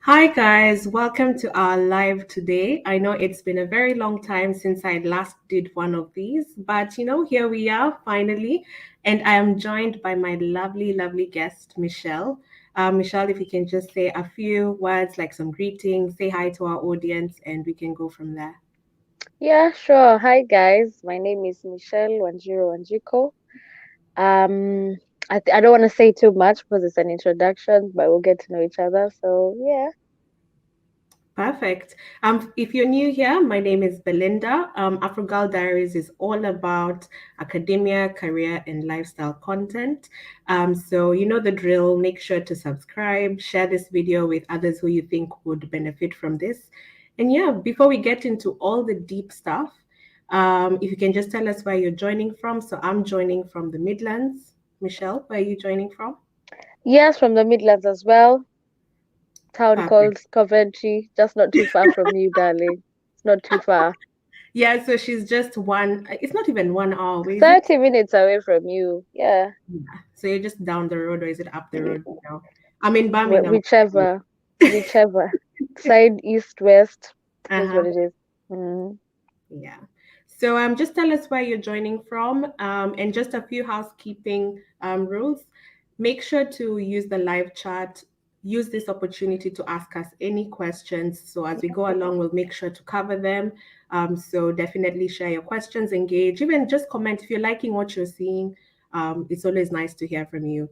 Hi guys, welcome to our live today. I know it's been a very long time since I last did one of these, but here we are finally, and I am joined by my lovely, lovely guest, Michelle. Michelle, if you can just say a few words, like some greetings, say hi to our audience, and we can go from there. Yeah, sure. Hi guys, my name is Michelle Wanjiko. Um, I don't want to say too much because it's an introduction, but we'll get to know each other. So yeah. Perfect. If you're new here, my name is Belinda. Afrogal Diaries is all about academia, career, and lifestyle content. So you know the drill. Make sure to subscribe, share this video with others who you think would benefit from this. And yeah, before we get into all the deep stuff, if you can just tell us where you're joining from. So I'm joining from the Midlands. Michelle, where are you joining from? Yes, from the Midlands as well. Town called Perfect. Coventry, just not too far from you, darling. It's not too far. Yeah, so she's just it's not even 1 hour away, is it? 30 minutes away from you. Yeah. Yeah. So you're just down the road, or is it up the road? I'm in Birmingham. Whichever, whichever. Side, east, west. It is what Uh-huh. it is. Mm. Yeah. So just tell us where you're joining from, and just a few housekeeping rules. Make sure to use the live chat. Use this opportunity to ask us any questions. So as we go along, we'll make sure to cover them. So definitely share your questions, engage, even just comment if you're liking what you're seeing. It's always nice to hear from you.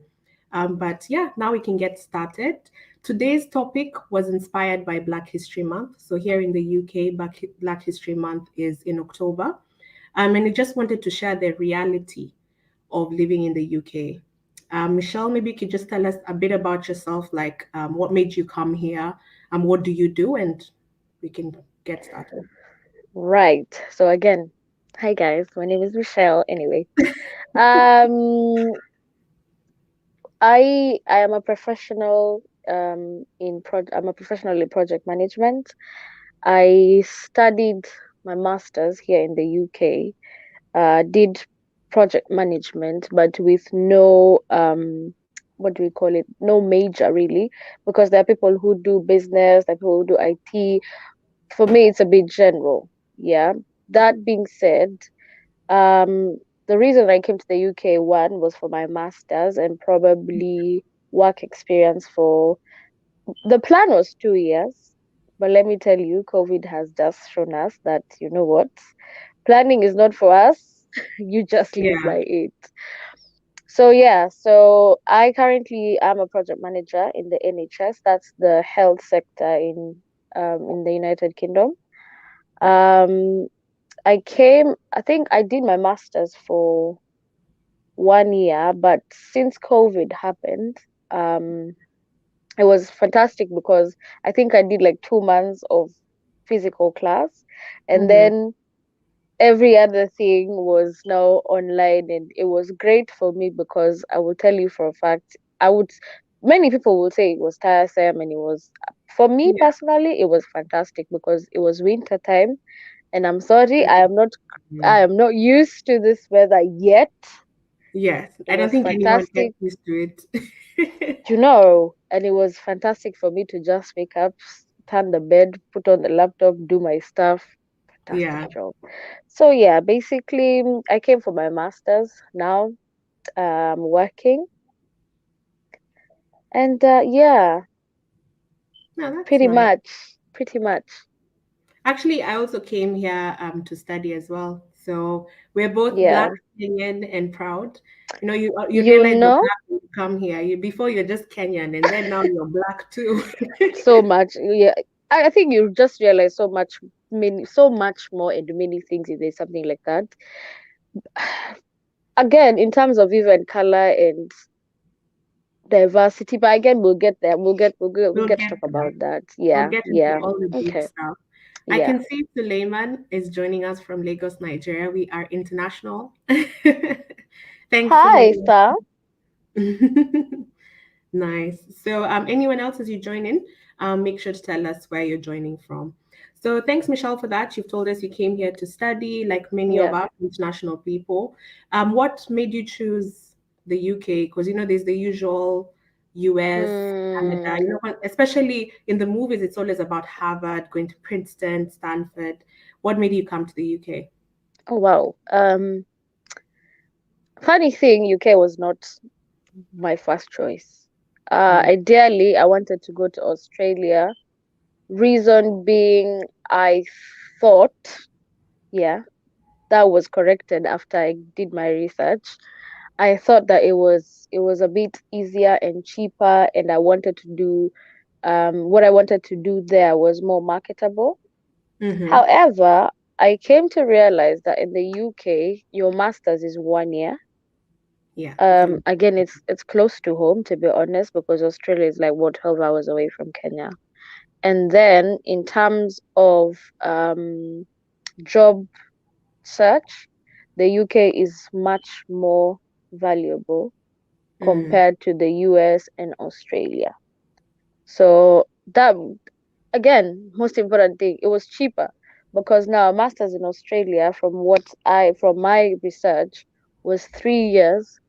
But yeah, now we can get started. Today's topic was inspired by Black History Month. So here in the UK, Black History Month is in October. And I just wanted to share the reality of living in the UK. Michelle, maybe you could just tell us a bit about yourself, like what made you come here, what do you do, and we can get started. Right. So again, hi guys. My name is Michelle. Anyway. Um, I am a professional I'm a professional in project management. I studied my master's here in the UK. Did project management, but with no what do we call it? No major really, because there are people who do business, there are people who do IT. For me, it's a bit general. Yeah. That being said, um, the reason I came to the UK, one was for my master's and probably work experience for the plan was 2 years. But let me tell you, COVID has just shown us that you know what? Planning is not for us. You just live Yeah. by it. So yeah, so I currently am a project manager in the NHS. That's the health sector in the United Kingdom. Um, I think I did my master's for 1 year, but since COVID happened, um, it was fantastic because I think I did like 2 months of physical class, and Mm-hmm. then every other thing was now online, and it was great for me because I will tell you for a fact, many people will say it was tiresome, and it was for me Yeah. personally, it was fantastic because it was winter time, and I'm sorry, I Mhm. am not used to this weather yet. Yes. It I don't was think anyone gets fantastic, used to it. and it was fantastic for me to just wake up, turn the bed, put on the laptop, do my stuff. Fantastic Yeah. job. So yeah, basically, I came for my master's. Now I'm working, and yeah, No, that's pretty nice. much, pretty much. Actually, I also came here to study as well. So we're both Yeah, Black, Kenyan, and proud. You you realize you're know Black when you come here. Before you're just Kenyan, and then now you're Black too. so much. Yeah, I think you just realize so much more into many things if there's something like that. Again, in terms of even color and diversity, but again, we'll get there. We'll We'll get to get talk there. about that. We'll Yeah, get into yeah. all the deep Okay. stuff. I Yeah. can see Suleiman is joining us from Lagos, Nigeria. We are international. Thanks, Hi, Suleiman. sir. Nice. So, anyone else as you join in, make sure to tell us where you're joining from. So, thanks, Michelle, for that. You've told us you came here to study, like many of Yeah. us international people. What made you choose the UK? Because there's the usual US, Canada, Mm. especially in the movies, it's always about Harvard, going to Princeton, Stanford. What made you come to the UK? Oh wow. Funny thing, UK was not my first choice. Mm, Ideally, I wanted to go to Australia. Reason being, I thought, yeah, that was corrected after I did my research. I thought that it was a bit easier and cheaper, and I wanted to do what I wanted to do there was more marketable. mm-hmm. However, I came to realize that in the UK, your master's is 1 year. Yeah, it's a Again, it's close to home, to be honest, because Australia is like what 12 hours away from Kenya. And then in terms of job search, the UK is much more valuable mm, compared to the US and Australia. So that again, most important thing, it was cheaper because now a master's in Australia, from my research, was 3 years,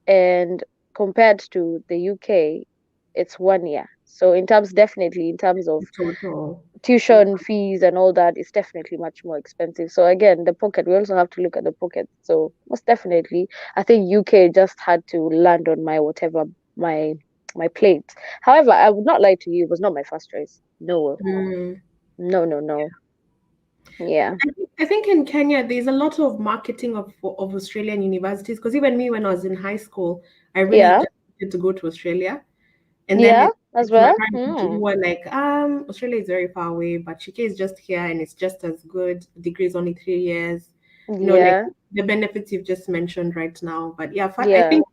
and compared to the UK, it's 1 year. So definitely in terms of total. Yeah. tuition fees and all that, it's definitely much more expensive. So again, the pocket, we also have to look at the pocket. So most definitely, I think UK just had to land on my whatever my my plate. However, I would not lie to you, it was not my first choice. No, Mm. no, no, no. Yeah. I think in Kenya there's a lot of marketing of Australian universities because even me when I was in high school, I really Yeah. just wanted to go to Australia. And then Yeah, as it's my well. parents who were like, Australia is very far away, but Chike is just here and it's just as good. The degree is only 3 years. Like Yeah. the benefits you've just mentioned right now. But yeah, I Yeah. think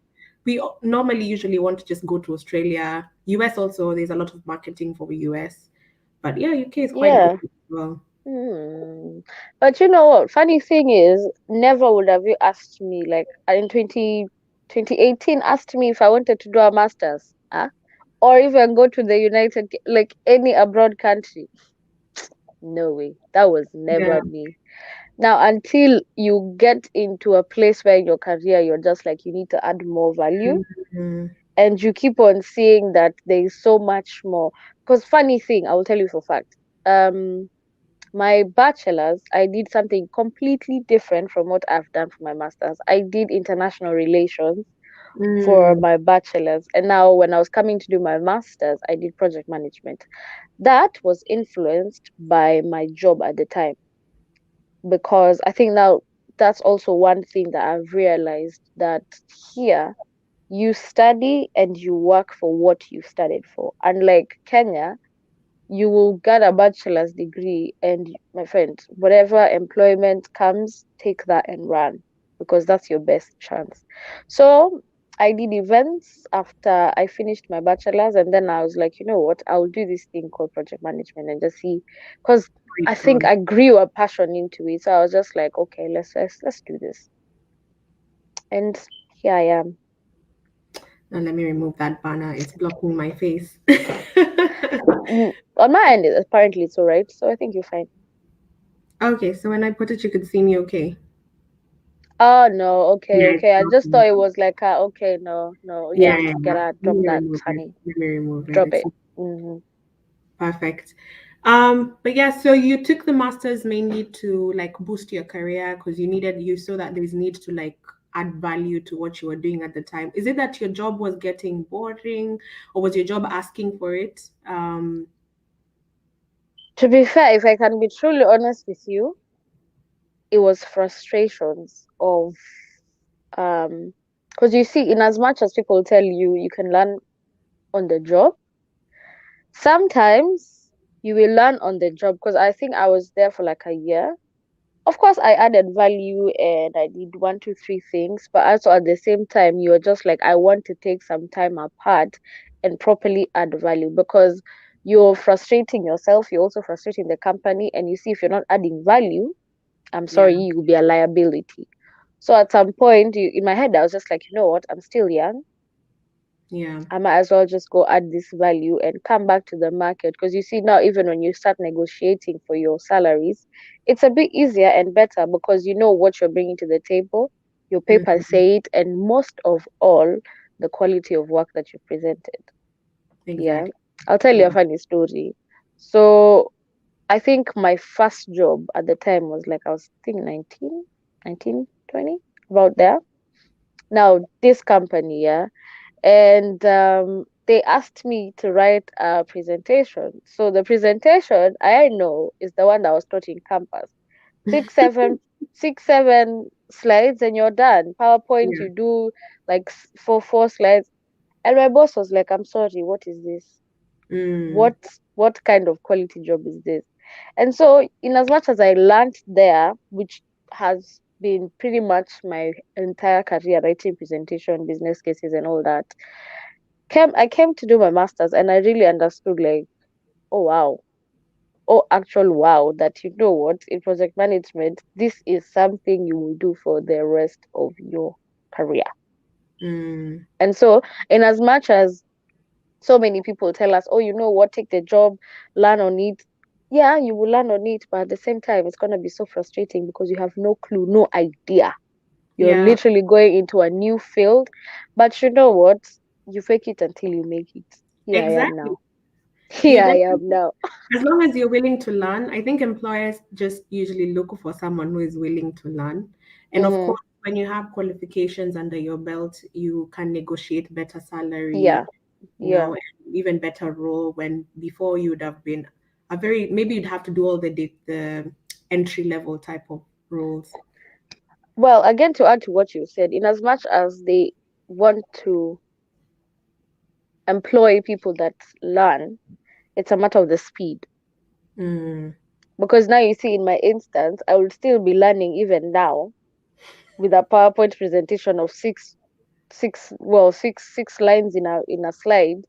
we normally usually want to just go to Australia. US also, there's a lot of marketing for the US. But yeah, UK is quite good Yeah. as well. Hmm. But you know what? Funny thing is, never would have you asked me, like in 2018, asked me if I wanted to do a master's, huh? Or even go to the like any abroad country. No way. That was Yeah. never me. Now, until you get into a place where in your career you're just like you need to add more value, Mhm. and you keep on seeing that there is so much more. Because funny thing, I will tell you for fact. My bachelor's, I did something completely different from what I've done for my master's. I did international relations for Mm, my bachelor's, and now when I was coming to do my master's, I did project management. That was influenced by my job at the time, because I think now that's also one thing that I've realized, that here you study and you work for what you studied for. Unlike Kenya, you will get a bachelor's degree and my friend, whatever employment comes, take that and run, because that's your best chance. So I did events after I finished my bachelor's, and then I was like, you know what, I'll do this thing called project management and just see, because I quite think good. I grew a passion into it. So I was just like, okay, let's do this. And here I am. Now let me remove that banner. It's blocking my face. On my end, apparently it's all right. So I think you're fine. Okay, so when I put it, you could see me okay. Oh no, okay, Yeah, it's okay. I just blocking. thought it was like, okay, no, no, Yeah, yeah, yeah, get yeah. out, Let drop me that, remove it. honey, Let me remove it. drop It's it. Hmm. perfect. But yeah, so you took the masters mainly to like boost your career because you saw that there was need to like add value to what you were doing at the time. Is it that your job was getting boring or was your job asking for it? To be fair, if I can be truly honest with you, it was frustrations of um, because you see, in as much as people tell you you can learn on the job, sometimes you will learn on the job. Because I think I was there for like a year. Of course, I added value and I did one, two, three things, but also at the same time, you're just like, I want to take some time apart and properly add value, because you're frustrating yourself, you're also frustrating the company, and you see, if you're not adding value, I'm Yeah. sorry, you'll be a liability. So at some point, in my head, I was just like, you know what, I'm still young. Yeah. I might as well just go add this value and come back to the market. Because you see, now, even when you start negotiating for your salaries, it's a bit easier and better because you know what you're bringing to the table, your papers Mhm. say it, and most of all, the quality of work that you presented. Yeah. Exactly. I'll tell you a Yeah. funny story. So I think my first job at the time was like I was I think 19, 20, about there. Now this company, yeah, and they asked me to write a presentation. So the presentation I know is the one that was taught in campus. Six, seven, 6, 7 slides and you're done. PowerPoint, Yeah. you do like four slides. And my boss was like, I'm sorry, what is this? Mm. What what kind of quality job is this? And so in as much as I learned there, which has been pretty much my entire career, writing presentation, business cases and all that, I came to do my master's and I really understood like, oh wow, oh actual wow, that you know what, in project management, this is something you will do for the rest of your career. Mm. And so in as much as so many people tell us, oh, you know what, take the job, learn on it. Yeah, you will learn on it, but at the same time, it's going to be so frustrating because you have no clue, no idea. You're Yeah. literally going into a new field. But you know what? You fake it until you make it. Here I am Exactly. now. You Here I am definitely, now. as long as you're willing to learn, I think employers just usually look for someone who is willing to learn. And of Hmm. course, when you have qualifications under your belt, you can negotiate better Yeah, salary, yeah. and even better role when before you would have been a very, maybe you'd have to do all the entry level type of roles. Well, again, to add to what you said, in as much as they want to employ people that learn, it's a matter of the speed. Mm. Because now you see, in my instance, I will still be learning even now with a PowerPoint presentation of six lines in a slide.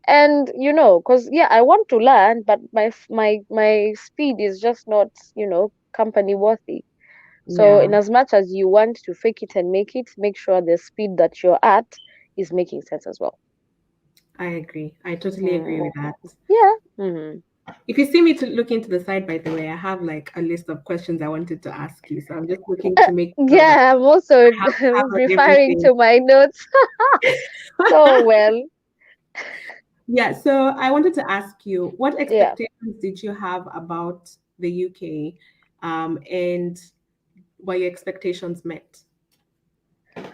And because yeah, I want to learn, but my speed is just not company worthy. So Yeah, in as much as you want to fake it and make it, make sure the speed that you're at is making sense as well. I agree. I totally agree Mm. with that. Yeah. Hmm. If you see me to look into the side, by the way, I have like a list of questions I wanted to ask you. So I'm just looking to make sure that Yeah, I'm also I have covered referring everything. to my notes so well. Yeah, so I wanted to ask you, what Yeah. expectations did you have about the UK, and were your expectations met?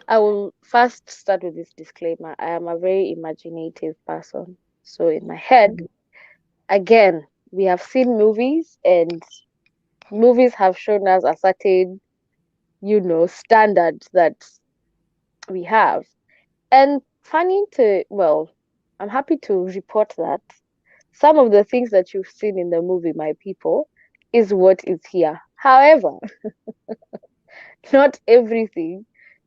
I will first start with this disclaimer. I am a very imaginative person. So in my head, again, we have seen movies and movies have shown us a certain, standard that we have. And well, I'm happy to report that some of the things that you've seen in the movie, my people, is what is here. However, not everything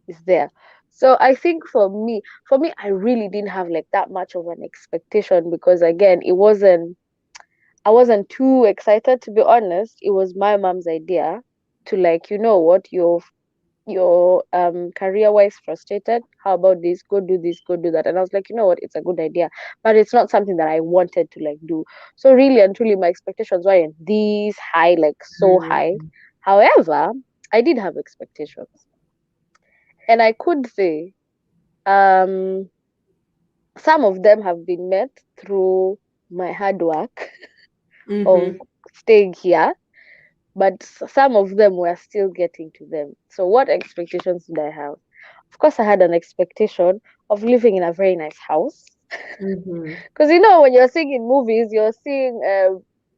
is there. So I think for me, I really didn't have like that much of an expectation because again, I wasn't too excited to be honest. It was my mom's idea to like, you know what, your career wise frustrated. How about this? Go do that. And I was like, you know what, it's a good idea. But it's not something that I wanted to like do. So really and truly my expectations weren't these high, like so high. Mm. However, I did have expectations. And I could say um some of them have been met through my hard work of Mm-hmm. staying here, but some of them were still getting to them. So what expectations did I have? Of course, I had an expectation of living in a very nice house. Mm-hmm. Because when you're seeing in movies, you're seeing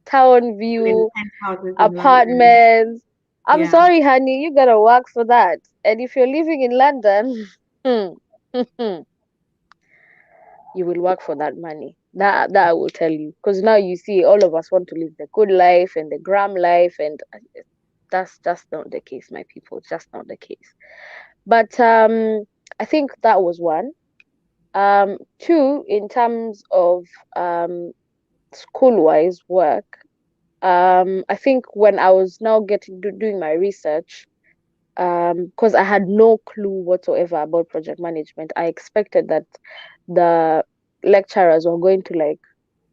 town In view, penthouses in London. apartments. I'm Yeah, sorry, honey, you gotta work for that. And if you're living in London, you will work for that money. That I will tell you. Because now you see, all of us want to live the good life and the gram life, and that's just not the case, my people. It's just not the case. But I think that was one. Two, in terms of school wise work. I think when I was now doing my research, because I had no clue whatsoever about project management, I expected that the lecturers were going to like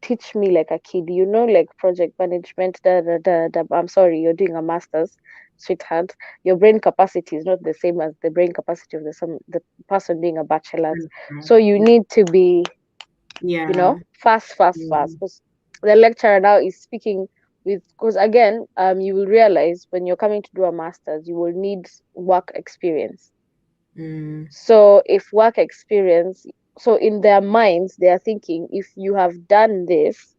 teach me like a kid, like project management. I'm sorry, you're doing a master's, sweetheart. Your brain capacity is not the same as the brain capacity of the person doing a bachelor's. undergrad. So you Yeah. need to be Yeah. fast, fast, fast. Mm. Because the lecturer now is speaking because again, you will realize when you're coming to do a master's, you will need work experience. Mm. So if work experience, so in their minds, they are thinking if you have done this,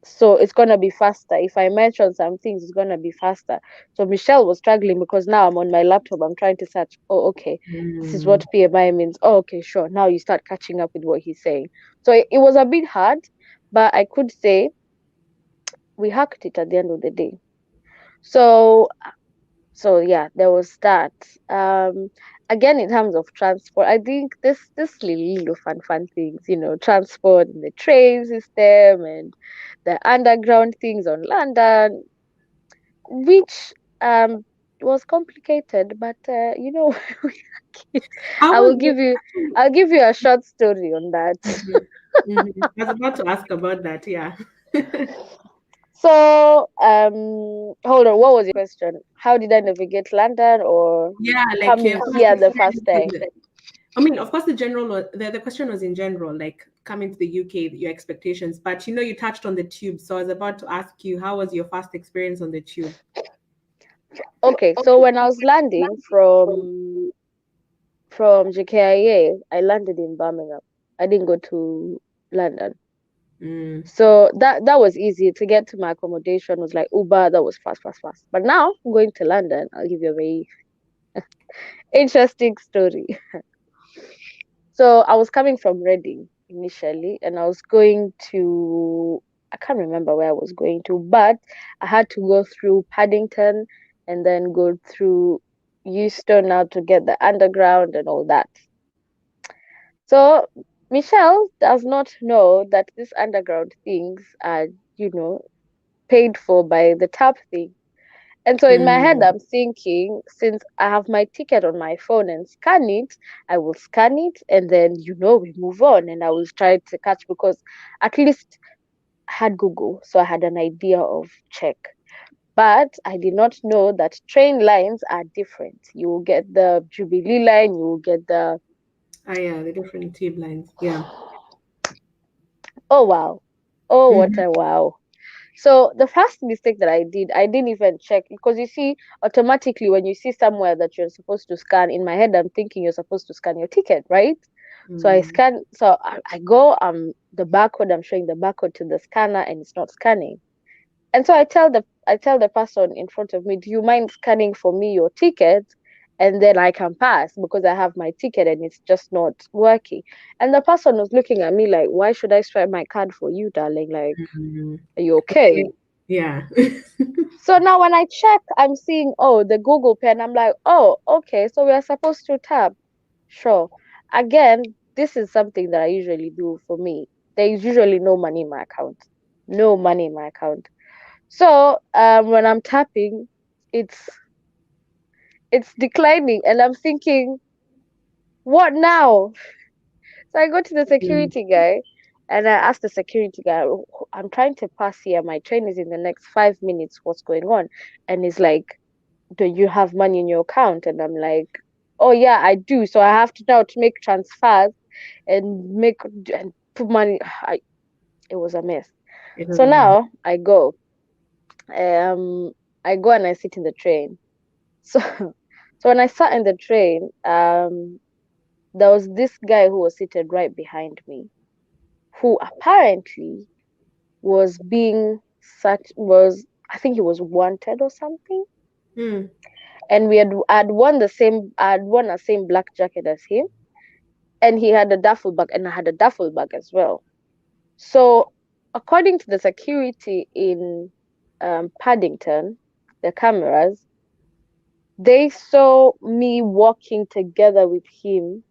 so it's gonna be faster. If I mention some things, it's gonna be faster. So Michelle was struggling because now I'm on my laptop, I'm trying to search. Oh, okay, this is Mm. what PMI means. Oh, okay, sure. Now you start catching up with what he's saying. So it was a bit hard, but I could say we hacked it at the end of the day. So yeah, there was that. Um, Again, in terms of transport, I think this little fun things, transport and the train system and the underground things on London, which was complicated, but we are kids. How I was will give it? you I'll give you a short story on that. Mhm. Mhm. I was about to ask about that. Yeah. So, hold on, what was your question? How did I navigate London or Yeah, like coming your first here the first experience time? in I mean, of course, the question was in general, like coming to the UK, your expectations. But you touched on the tube, so I was about to ask you, how was your first experience on the tube? Okay, so when I was landing from JKIA, I landed in Birmingham. I didn't go to London. Mm. So that was easy to get to my accommodation was like Uber, that was fast, fast, fast. But now going to London, I'll give you a very interesting story. So I was coming from Reading initially, and I was going to, I can't remember where I was going to, but I had to go through Paddington and then go through Euston now to get the underground and all that. So Michelle does not know that these underground things are, you know, paid for by the tap thing. And so in my head, Mm. I'm thinking, since I have my ticket on my phone and scan it, I will scan it and then, we move on and I will try to catch because at least I had Google. So I had an idea of check. But I did not know that train lines are different. You will get the Jubilee line, you will get the, Ah, yeah, the different tube lines. Yeah. oh wow. Oh, what Mhm. a wow. So the first mistake that I did, I didn't even check because you see, automatically when you see somewhere that you're supposed to scan, in my head I'm thinking you're supposed to scan your ticket, right? So I Mm. scan, so I go, the barcode, I'm showing the barcode to the scanner and it's not scanning. And so I tell the person in front of me, do you mind scanning for me your ticket? And then I can pass because I have my ticket and it's just not working. And the person was looking at me like, why should I swipe my card for you, darling? Like, Mm. are you Okay. okay? Yeah. So now when I check, I'm seeing, oh, the Google Pay, and I'm like, oh, okay, so we are supposed to tap. Sure. Again, this is something that I usually do for me. There is usually no money in my account. No money in my account. So when I'm tapping, it's it's declining and I'm thinking, what now? So I go to the Mm. security guy and I ask the security guy, I'm trying to pass here. My train is in the next 5 minutes. What's going on? And he's like, do you have money in your account? And I'm like, oh yeah, I do. So I have to now to make transfers and make and put money. It was a mess. It was So a mess. now um, I go and I sit in the train. So, so when I sat in the train, there was this guy who was seated right behind me, who apparently was being such was I think he was wanted or something. Mm. And I'd won the same black jacket as him, and he had a duffel bag, and I had a duffel bag as well. So according to the security in Paddington, the cameras, they saw me walking together with him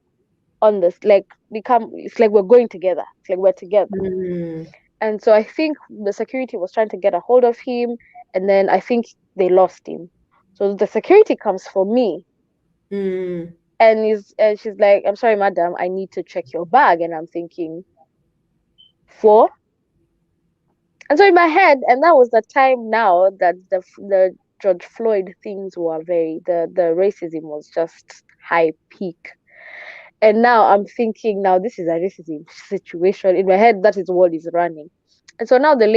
on this, like, become it's like we're going together, it's like we're together. Mm. And so I think the security was trying to get a hold of him, and then I think they lost him. So the security comes for me, Mm. and she's like, I'm sorry, madam, I need to check your bag. And I'm thinking, for? And so in my head, and that was the time now that the George Floyd things were the racism was just high peak. And now I'm thinking, now this is a racism situation. In my head, that is what is running. And so now there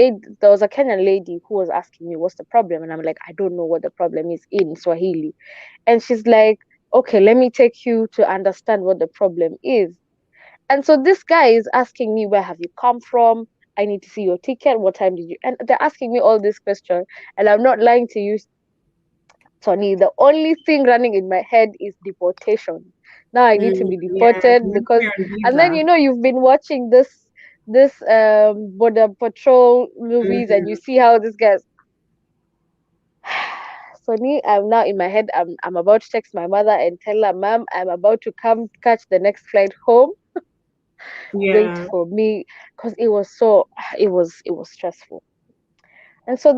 was a Kenyan lady who was asking me, what's the problem? And I'm like, I don't know what the problem is in Swahili. And she's like, okay, let me take you to understand what the problem is. And so this guy is asking me, where have you come from? I need to see your ticket. What time did you? And they're asking me all these questions. And I'm not lying to you, Tony. The only thing running in my head is deportation. Now I need to be Yeah, deported you because, are on and then visa. you've been watching this border patrol movies, and you Mhm. see how this guy's. So me, I'm now in my head. I'm about to text my mother and tell her, Mom, I'm about to come catch the next flight home. Wait Yeah. for me, because it was so it was stressful. And so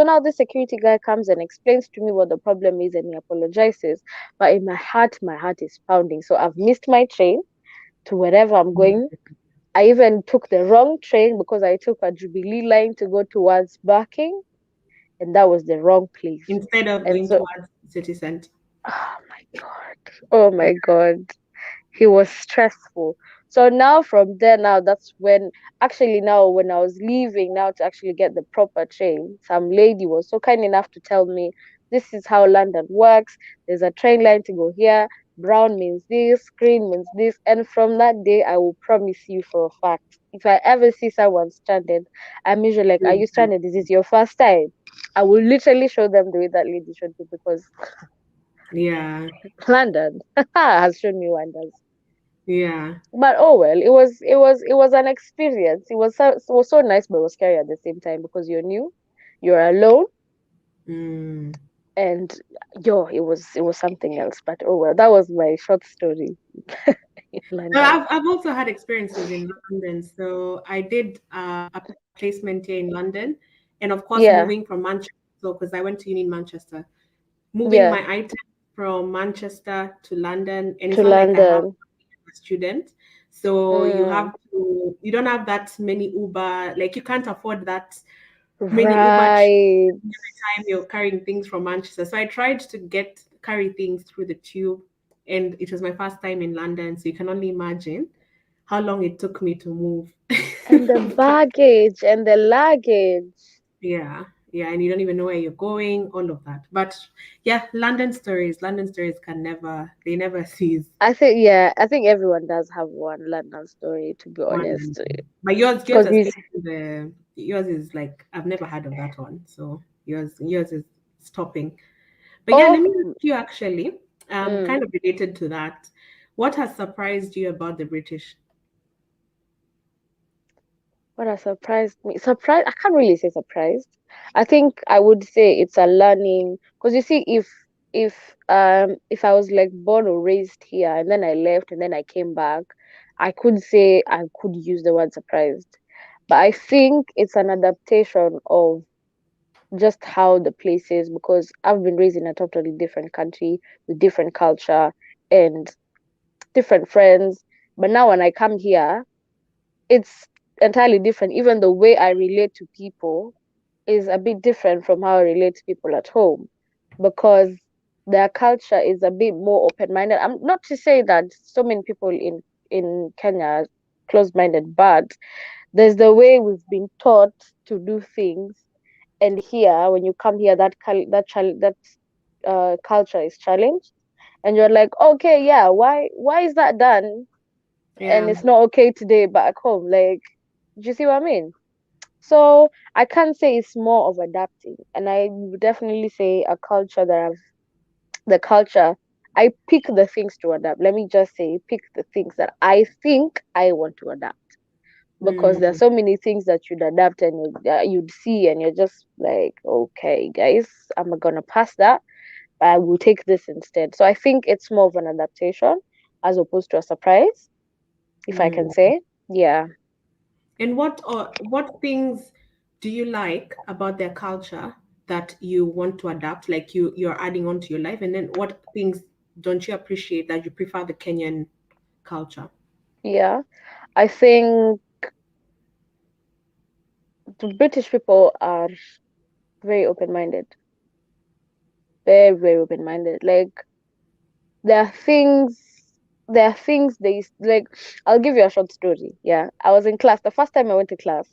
now this security guy comes and explains to me what the problem is, and he apologizes. But in my heart is pounding. So I've missed my train to wherever I'm going. I even took the wrong train because I took a Jubilee line to go towards Barking, and that was the wrong place. Instead of And going so, towards city center. oh my God, oh my God. He was stressful. So now from there, now that's when actually now when I was leaving now to actually get the proper train, some lady was so kind enough to tell me this is how London works. There's a train line to go here. Brown means this, green means this. And from that day, I will promise you for a fact, if I ever see someone stranded, I'm usually like, are you stranded? Is this your first time? I will literally show them the way that lady showed me because Yeah, London has shown me wonders. yeah. But oh well, it was an experience. It was so nice, but it was scary at the same time because you're new, you're alone, Mm. and it was something else. But oh well, that was my short story in No, London. I've also had experiences in London. So I did a placement here in London, and of course, moving Yeah, from Manchester. So because I went to uni in Manchester, moving yeah, my items from Manchester to London, and to it's not like I have London. a student. So Mm, you don't have that many Uber, like you can't afford that many Uber trips right. every time you're carrying things from Manchester. So I tried to carry things through the tube, and it was my first time in London. So you can only imagine how long it took me to move. And the baggage and the luggage. Yeah, yeah, and you don't even know where you're going, all of that. But yeah, London stories they never cease. I think everyone does have one London story, to be One, honest. but yours Because has taken yours is like I've never heard of that one, so yours is stopping. But yeah, let oh, me ask you actually, mm, kind of related to that. What has surprised you about the British? what has surprised me? Surprised? I can't really say surprised. I think I would say it's a learning because you see, if I was like born or raised here and then I left and then I came back, I could say I could use the word surprised. But I think it's an adaptation of just how the place is because I've been raised in a totally different country with different culture and different friends. But now when I come here, it's entirely different. Even the way I relate to people is a bit different from how I relate to people at home because their culture is a bit more open-minded. I'm not to say that so many people in Kenya are closed-minded, but there's the way we've been taught to do things, and here when you come here, that culture is challenged, and you're like, okay, yeah, why is that done and Yeah. it's not okay today back home? Like, do you see what I mean? So I can't say it's more of adapting, and I would definitely say a culture the culture. I pick the things to adapt. Let me just say, pick the things that I think I want to adapt because there are Mm, so many things that you'd adapt and you'd see, and you're just like, okay, guys, I'm gonna pass that. I will take this instead. So I think it's more of an adaptation as opposed to a surprise, if I can mm. say. Yeah. And what things do you like about their culture that you want to adapt, like you're adding on to your life? And then what things don't you appreciate that you prefer the Kenyan culture? Yeah. I think the British people are very open-minded, very, very open-minded. Like there are things. there are things they like. I'll give you a short story. Yeah, I was in class. The first time I went to class,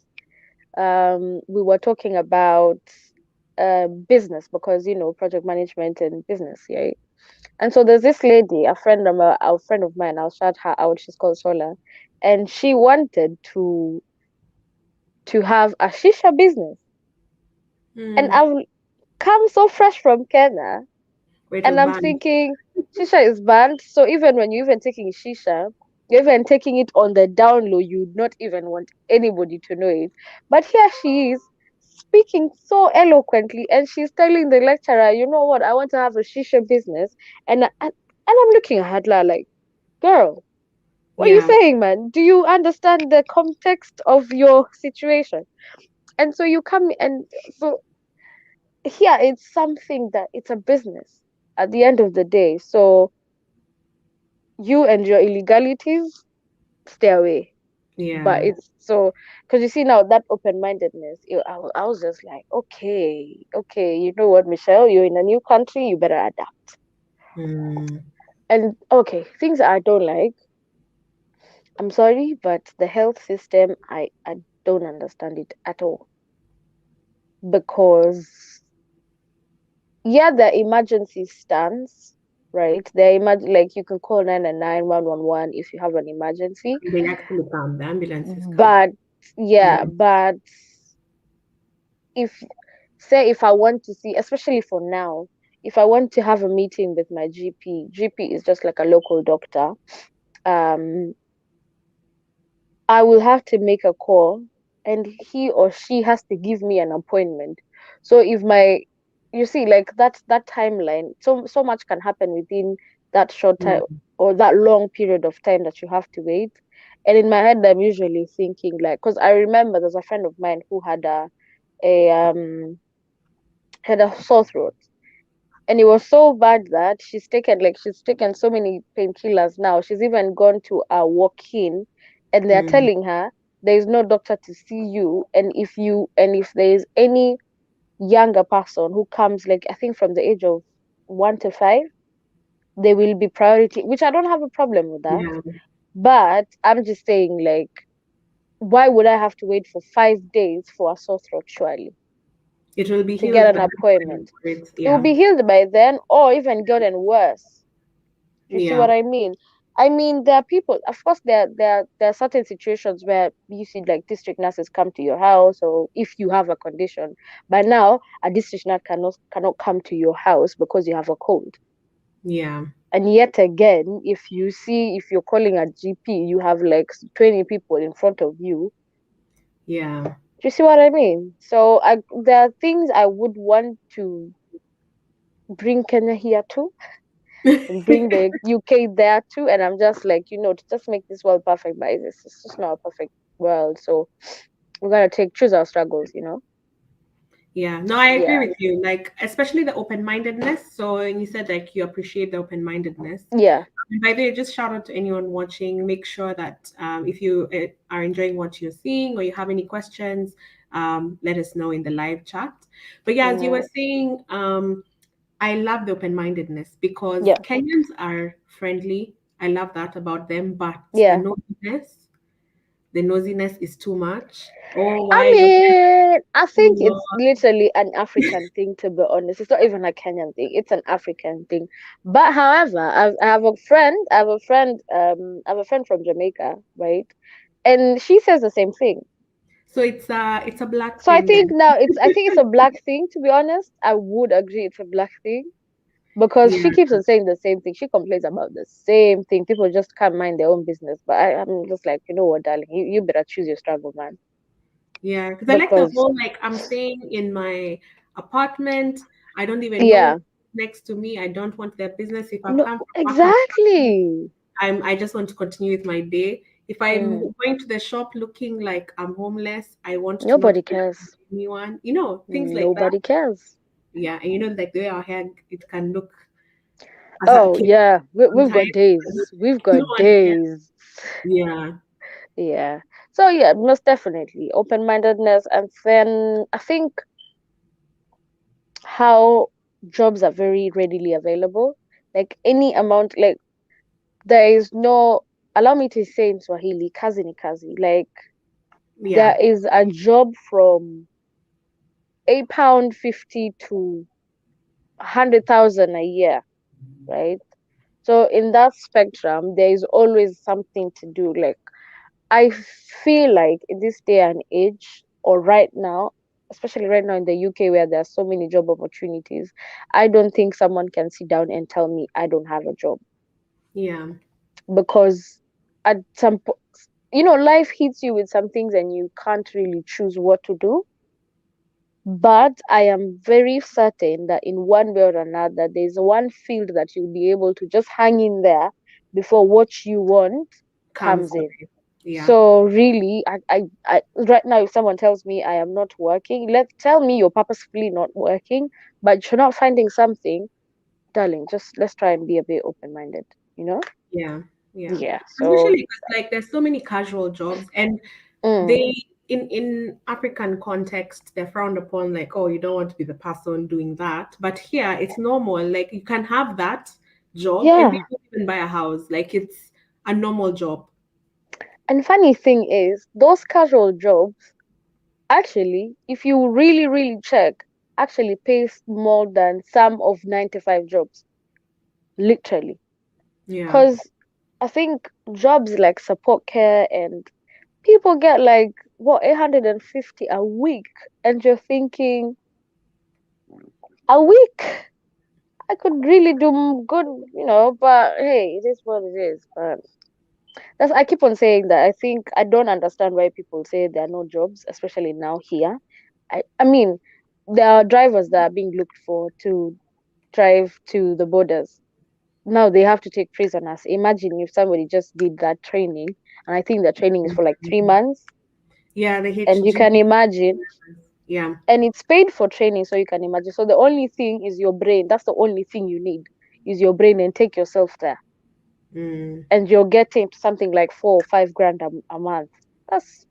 we were talking about business because project management and business, yeah. And so there's this lady, a friend of mine. I'll shout her out. She's called Sola, and she wanted to have a shisha business. And Mm. I've come so fresh from Kenya, Where it and was I'm banned. thinking shisha is banned. So even when you're even taking shisha, you're even taking it on the down low. You'd not even want anybody to know it. But here she is speaking so eloquently, and she's telling the lecturer, you know what, I want to have a shisha business. And I'm looking at her like, girl, what are you Yeah, saying, man? Do you understand the context of your situation? And so you come and so here it's something that it's a business at the end of the day. So you and your illegalities, stay away. But yeah. it's so because you see now that open-mindedness, I was just like, okay, you know what, Michelle, you're in a new country, you better adapt. Mm. And okay, things I don't like, I'm sorry, but the health system, I don't understand it at all because yeah, the emergency stands, right? Like you can call 999 111 if you have an emergency. They actually come. The ambulances come. But yeah, Yeah. but if if I want to see, especially for now, if I want to have a meeting with my GP is just like a local doctor. Um, I will have to make a call and he or she has to give me an appointment. So if my you see like that timeline, so much can happen within that short time Mm. or that long period of time that you have to wait. And in my head I'm usually thinking like because I remember there's a friend of mine who a had a sore throat, and it was so bad that she's taken so many painkillers now. She's even gone to a walk-in, and they're Mm. telling her there is no doctor to see you, and if there is any younger person who comes, like I think from the age of 1 to 5, they will be priority, which I don't have a problem with that. Yeah. But I'm just saying, like, why would I have to wait for 5 days for a sore throat, surely, It will be to get healed an by the time appointment? for it. It will Yeah. be healed by then, or even gotten worse. Do you see Yeah. what I mean? I mean, there are people, of course, there are certain situations where you see like district nurses come to your house, or if you have a condition. But now a district nurse cannot come to your house because you have a cold. Yeah. And yet again, if you're calling a GP, you have like 20 people in front of you. Yeah. Do you see what I mean? So there are things I would want to bring Kenya here too, and bring the UK there too. And I'm just like, to just make this world perfect, but it's just not a perfect world. So we're gonna choose our struggles. Yeah, no, I agree Yeah, with you. Like, especially the open-mindedness. So, and you said like you appreciate the open-mindedness. yeah, And by the way, just shout out to anyone watching. Make sure that if you are enjoying what you're seeing or you have any questions, let us know in the live chat. But yeah, as you were mm, saying, I love the open-mindedness because yeah, Kenyans are friendly. I love that about them, but yeah. the nosiness is too much. Oh, I why you're here? mean, I Oh, think it's Lord. literally an African thing, to be honest. It's not even a Kenyan thing. It's an African thing. But however, I have a friend. I have a friend from Jamaica, right? And she says the same thing. So it's a black So thing then. I think it's a black thing, to be honest. I would agree it's a black thing because Yeah, she keeps on saying the same thing. She complains about the same thing. People just can't mind their own business. But I'm just like, you know what, darling, you better choose your struggle, man. yeah. Because I like the Because whole like I'm staying in my apartment. I don't even know yeah, who's next to me. I don't want their business. If I've no, come from work, exactly. I just want to continue with my day. If I'm Mm, going to the shop looking like I'm homeless, I want to not nobody be cares. anyone. Things like that. Nobody cares. Yeah, and like the way our hair it can look as a Oh kid yeah, we've sometimes. got days. We've No got one cares. days. Yeah. Yeah. So yeah, most definitely open-mindedness, and then I think how jobs are very readily available. Like any amount, like there is no, allow me to say in Swahili, kazi ni kazi. Like Yeah. there is a job from £8.50 to 100,000 a year, right? So in that spectrum, there is always something to do. Like I feel like in this day and age, or right now, especially right now in the UK where there are so many job opportunities, I don't think someone can sit down and tell me I don't have a job, Yeah. because at some point, life hits you with some things and you can't really choose what to do. But I am very certain that in one way or another, there's one field that you'll be able to just hang in there before what you want Comes comes in. away. Yeah. So really, right now, if someone tells me I am not working, let tell me you're purposefully not working, but you're not finding something, darling. Just let's try and be a bit open-minded, you know? Yeah. Yeah. Yeah. So, Especially because like there's so many casual jobs and mm, they in African context they're frowned upon like, oh, you don't want to be the person doing that. But here it's normal. Like you can have that job and yeah. they don't even buy a house. Like it's a normal job. And funny thing is, those casual jobs actually, if you really, really check, actually pays more than some of 9 to 5 jobs, literally. Yeah. Because I think jobs like support care and people get like what 850 a week, and you're thinking a week I could really do good, but hey, it is what it is. But that's, I keep on saying that I think I don't understand why people say there are no jobs, especially now here. I mean, there are drivers that are being looked for to drive to the borders. Now they have to take prisoners. Imagine if somebody just did that training, and I think the training is for like 3 months, Yeah, the and you can HGV. imagine, Yeah. and it's paid for training, so you can imagine. So the only thing is your brain. That's the only thing you need is your brain, and take yourself there, Mm, and you're getting something like 4 or 5 grand a month. That's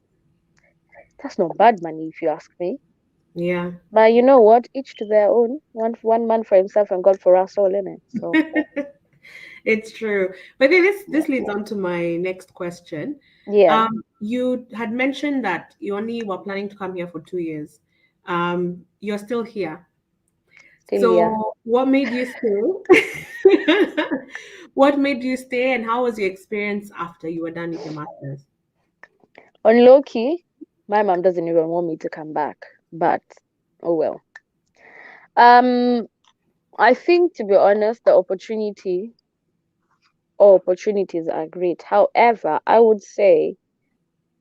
that's not bad money if you ask me. yeah. But you know what? Each to their own. One man for himself and God for us all, innit? So It's true. But then this yeah. leads on to my next question. Yeah, You had mentioned that you only were planning to come here for 2 years. You're still here. still here. So what made you stay? What made you stay, and how was your experience after you were done with your master's? On low key, my mom doesn't even want me to come back. But oh well. Um, I think, to be honest, the opportunities are great. However, I would say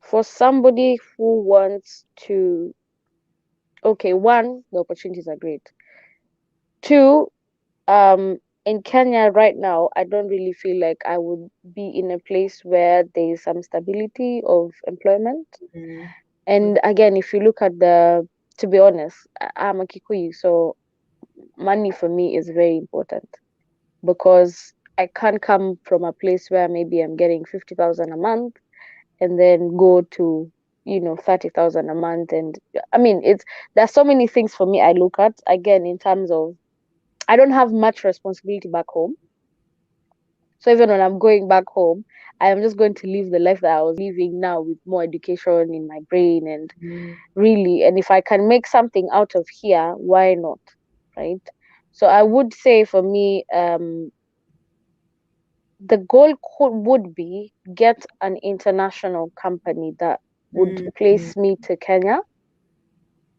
for somebody who wants to, okay, one, the opportunities are great. Two, in Kenya right now, I don't really feel like I would be in a place where there is some stability of employment. Mm, And again, if you look at to be honest, I'm a Kikuyu, so money for me is very important, because I can't come from a place where maybe I'm getting 50,000 a month and then go to 30,000 a month. And I mean, there's so many things for me I look at, again, in terms of I don't have much responsibility back home. So even when I'm going back home, I am just going to live the life that I was living now, with more education in my brain, and mm, really, and if I can make something out of here, why not? Right? So I would say for me, the goal would be get an international company that would mm, mm. place me to Kenya,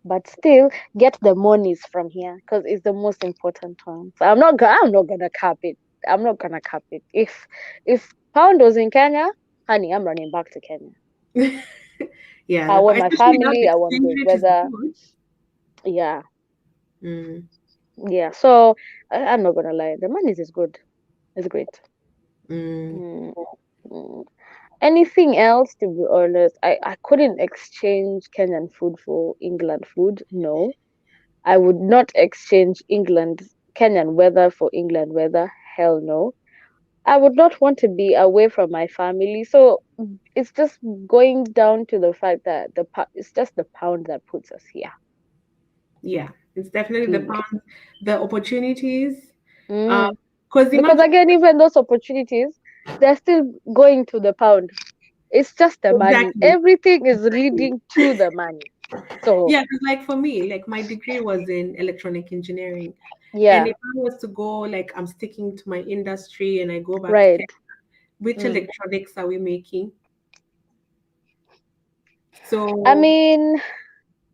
but still get the monies from here, because it's the most important one. So I'm not gonna cap it. I'm not gonna cap it. If pound was in Kenya, honey, I'm running back to Kenya. Yeah, I want my especially now family. the I want exchange good rate is weather. good. Yeah, Mm, yeah. So I'm not gonna lie. The monies is good. It's great. mm, Mm, mm. Anything else, to be honest, I couldn't exchange Kenyan food for England food. No, I would not exchange Kenyan weather for England weather. Hell no. I would not want to be away from my family. So it's just going down to the fact that it's just the pound that puts us here. yeah, it's definitely the Really. pounds, the opportunities. Mm. Because Because imagine, again, even those opportunities, they're still going to the pound. It's just the money. Exactly. Everything is leading to the money. So Yeah, because like for me, like my degree was in electronic engineering. And yeah, if I was to go, like I'm sticking to my industry and I go back to right. Kenya, which Mm. electronics are we making? I So, mean,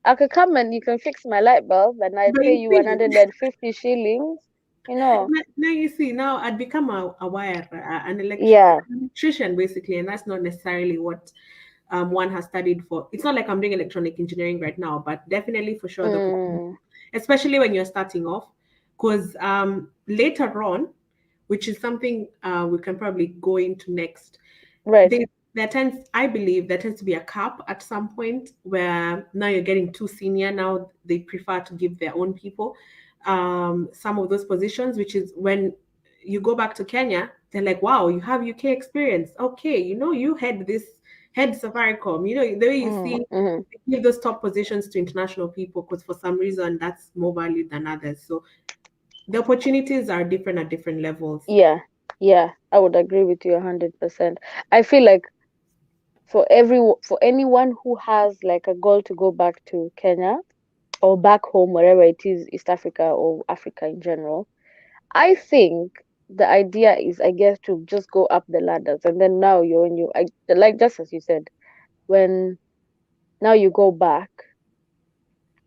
I could come and you can fix my light bulb and I but pay you you see, 150 shillings, you know. now you see, now I'd become a wire, an Yeah. electrician basically, and that's not necessarily what one has studied for. It's not like I'm doing electronic engineering right now, but definitely for sure the opportunity, Mm, especially when you're starting off, because later on, which is something we can probably go into next. right. There tends, I believe, there tends to be a cap at some point where now you're getting too senior. Now they prefer to give their own people some of those positions, which is when you go back to Kenya, they're like, wow, you have UK experience. Okay, you head Safaricom. The way you Mm, see, mm, they give those top positions to international people because for some reason that's more valued than others. So the opportunities are different at different levels. yeah. Yeah. I would agree with you 100%. I feel like for anyone who has like a goal to go back to Kenya or back home, wherever it is, East Africa or Africa in general, I think the idea is, I guess, to just go up the ladders, and then now you're in you. I like just as you said, when now you go back,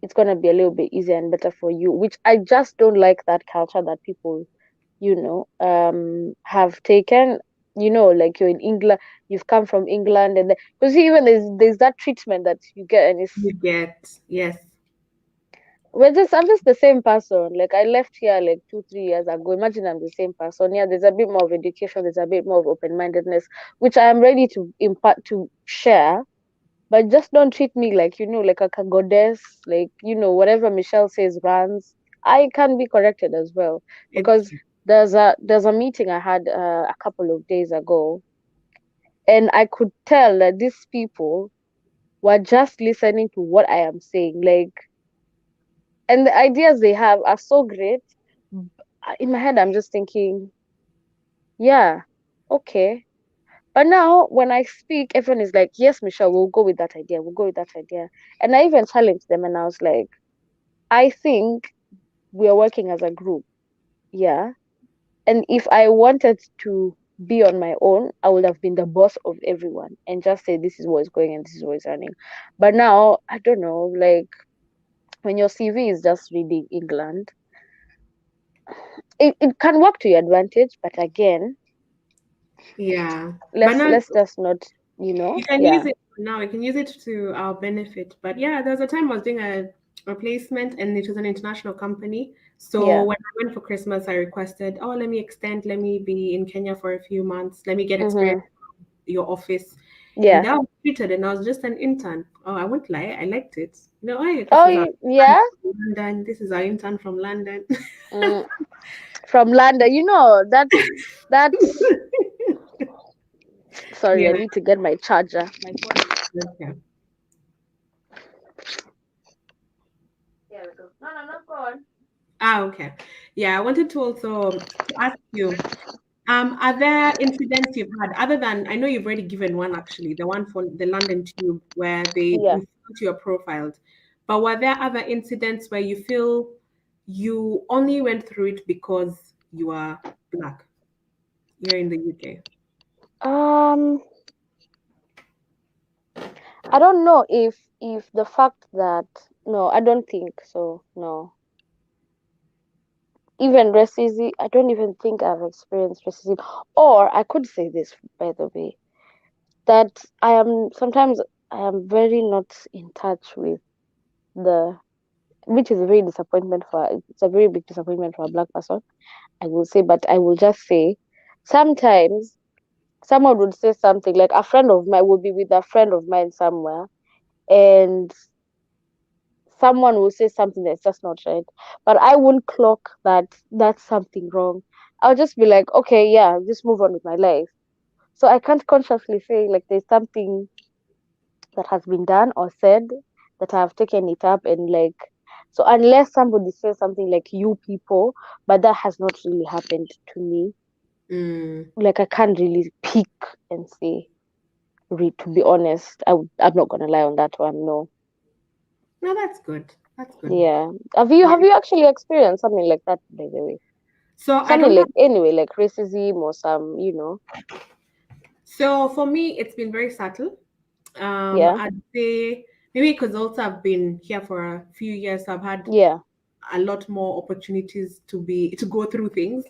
it's gonna be a little bit easier and better for you. Which I just don't like that culture that people, have taken. Like you're in England, you've come from England, and because even there's that treatment that you get, and it's You get, yes, I'm just the same person. Like I left here like 2, 3 years ago. Imagine I'm the same person. Yeah, there's a bit more of education, there's a bit more of open-mindedness, which I am ready to impart to share. But just don't treat me like like a goddess. Like whatever Michelle says runs. I can be corrected as well it's because there's a meeting I had a couple of days ago, and I could tell that these people were just listening to what I am saying. Like, and the ideas they have are so great. In my head, I'm just thinking, yeah, okay. But now when I speak, everyone is like, yes, Michelle, we'll go with that idea. We'll go with that idea. And I even challenged them and I was like, I think we are working as a group. Yeah. And if I wanted to be on my own, I would have been the boss of everyone and just say, this is what's going and this is what's running. But now, I don't know, like when your CV is just reading England, it can work to your advantage. But again, yeah. But let's now let's just not, you can use yeah, it now. You can use it to our benefit. But yeah, there was a time I was doing a placement and it was an international company. So yeah. when I went for Christmas, I requested, oh, let me extend, let me be in Kenya for a few months, let me get experience Mm-hmm. in your office. And Yeah. that was treated, and I was just an intern. Oh, I won't lie, I liked it. Oh, this Oh, is our intern yeah. from London. This is our intern from London. Mm, from London, that's. Sorry, Yeah. I need to get my charger. My phone. Okay. There we go. No, no, not gone. Okay. Yeah, I wanted to also to ask you, are there incidents you've had other than I know you've already given one actually, the one for the London Tube where Yeah. you felt you were profiled, but were there other incidents where you feel you only went through it because you are black here in the UK? Um, I don't know if the fact that no, I don't think so. No, even racism, I don't even think I've experienced racism. Or I could say this, by the way, that I am very not in touch with the, which is a very disappointment for, it's a very big disappointment for a black person, I will say. But I will just say, sometimes someone would say something, like a friend of mine would be with a friend of mine somewhere, and someone will say something that's just not right, but I won't clock that that's something wrong. I'll just be like, okay, yeah, just move on with my life. So I can't consciously say like there's something that has been done or said that I've taken it up, and like, so unless somebody says something like you people, but that has not really happened to me. Mm. Like I can't really pick and say, to be honest. I'm not gonna lie on that one. No. No, that's good. That's good. Yeah. Have you actually experienced something like that, by the way? So I Something don't have. like anyway, like racism or some. So for me, it's been very subtle. Yeah. I'd say maybe because also I've been here for a few years, so I've had Yeah. a lot more opportunities to go through things.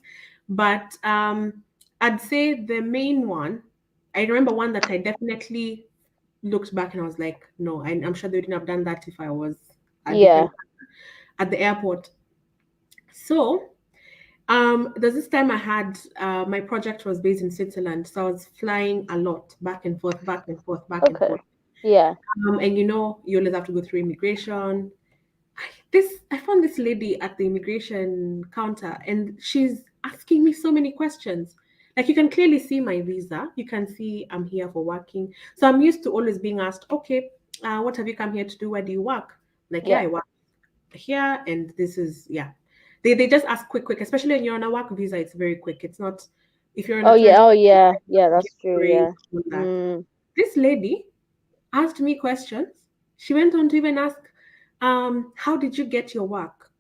But I'd say the main one, I remember one that I definitely looked back and I was like, no, I'm sure they wouldn't have done that if I was a Yeah. different at the airport. So there's this time I had my project was based in Switzerland, so I was flying a lot back and forth, back and forth, back and Okay. forth. Yeah. And you always have to go through immigration. I found this lady at the immigration counter, and she's asking me so many questions. Like you can clearly see my visa, you can see I'm here for working. So I'm used to always being asked, okay, what have you come here to do? Where do you work? Like, yeah, Yeah. I work here, and this is yeah. They just ask quick, especially when you're on a work visa. It's very quick. It's not if you're on a Oh yeah. tourist Oh visa, yeah. Yeah. you get That's true. break, Yeah. all that. Mm. This lady asked me questions. She went on to even ask, how did you get your work?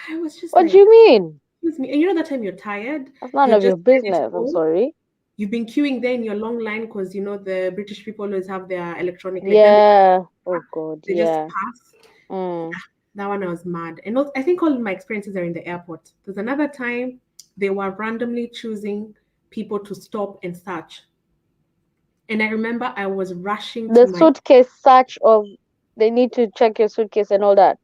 I was just What do like, you mean? excuse me. And you know that time you're tired, That's none you're of your just headed business. I'm home. sorry. You've been queuing there in your long line because the British people always have their electronic like when Yeah. Oh God. they just Yeah. pass. Mm. That one I was mad. And I think all my experiences are in the airport. There's another time they were randomly choosing people to stop and search. And I remember I was rushing The to my suitcase search of they need to check your suitcase and all that.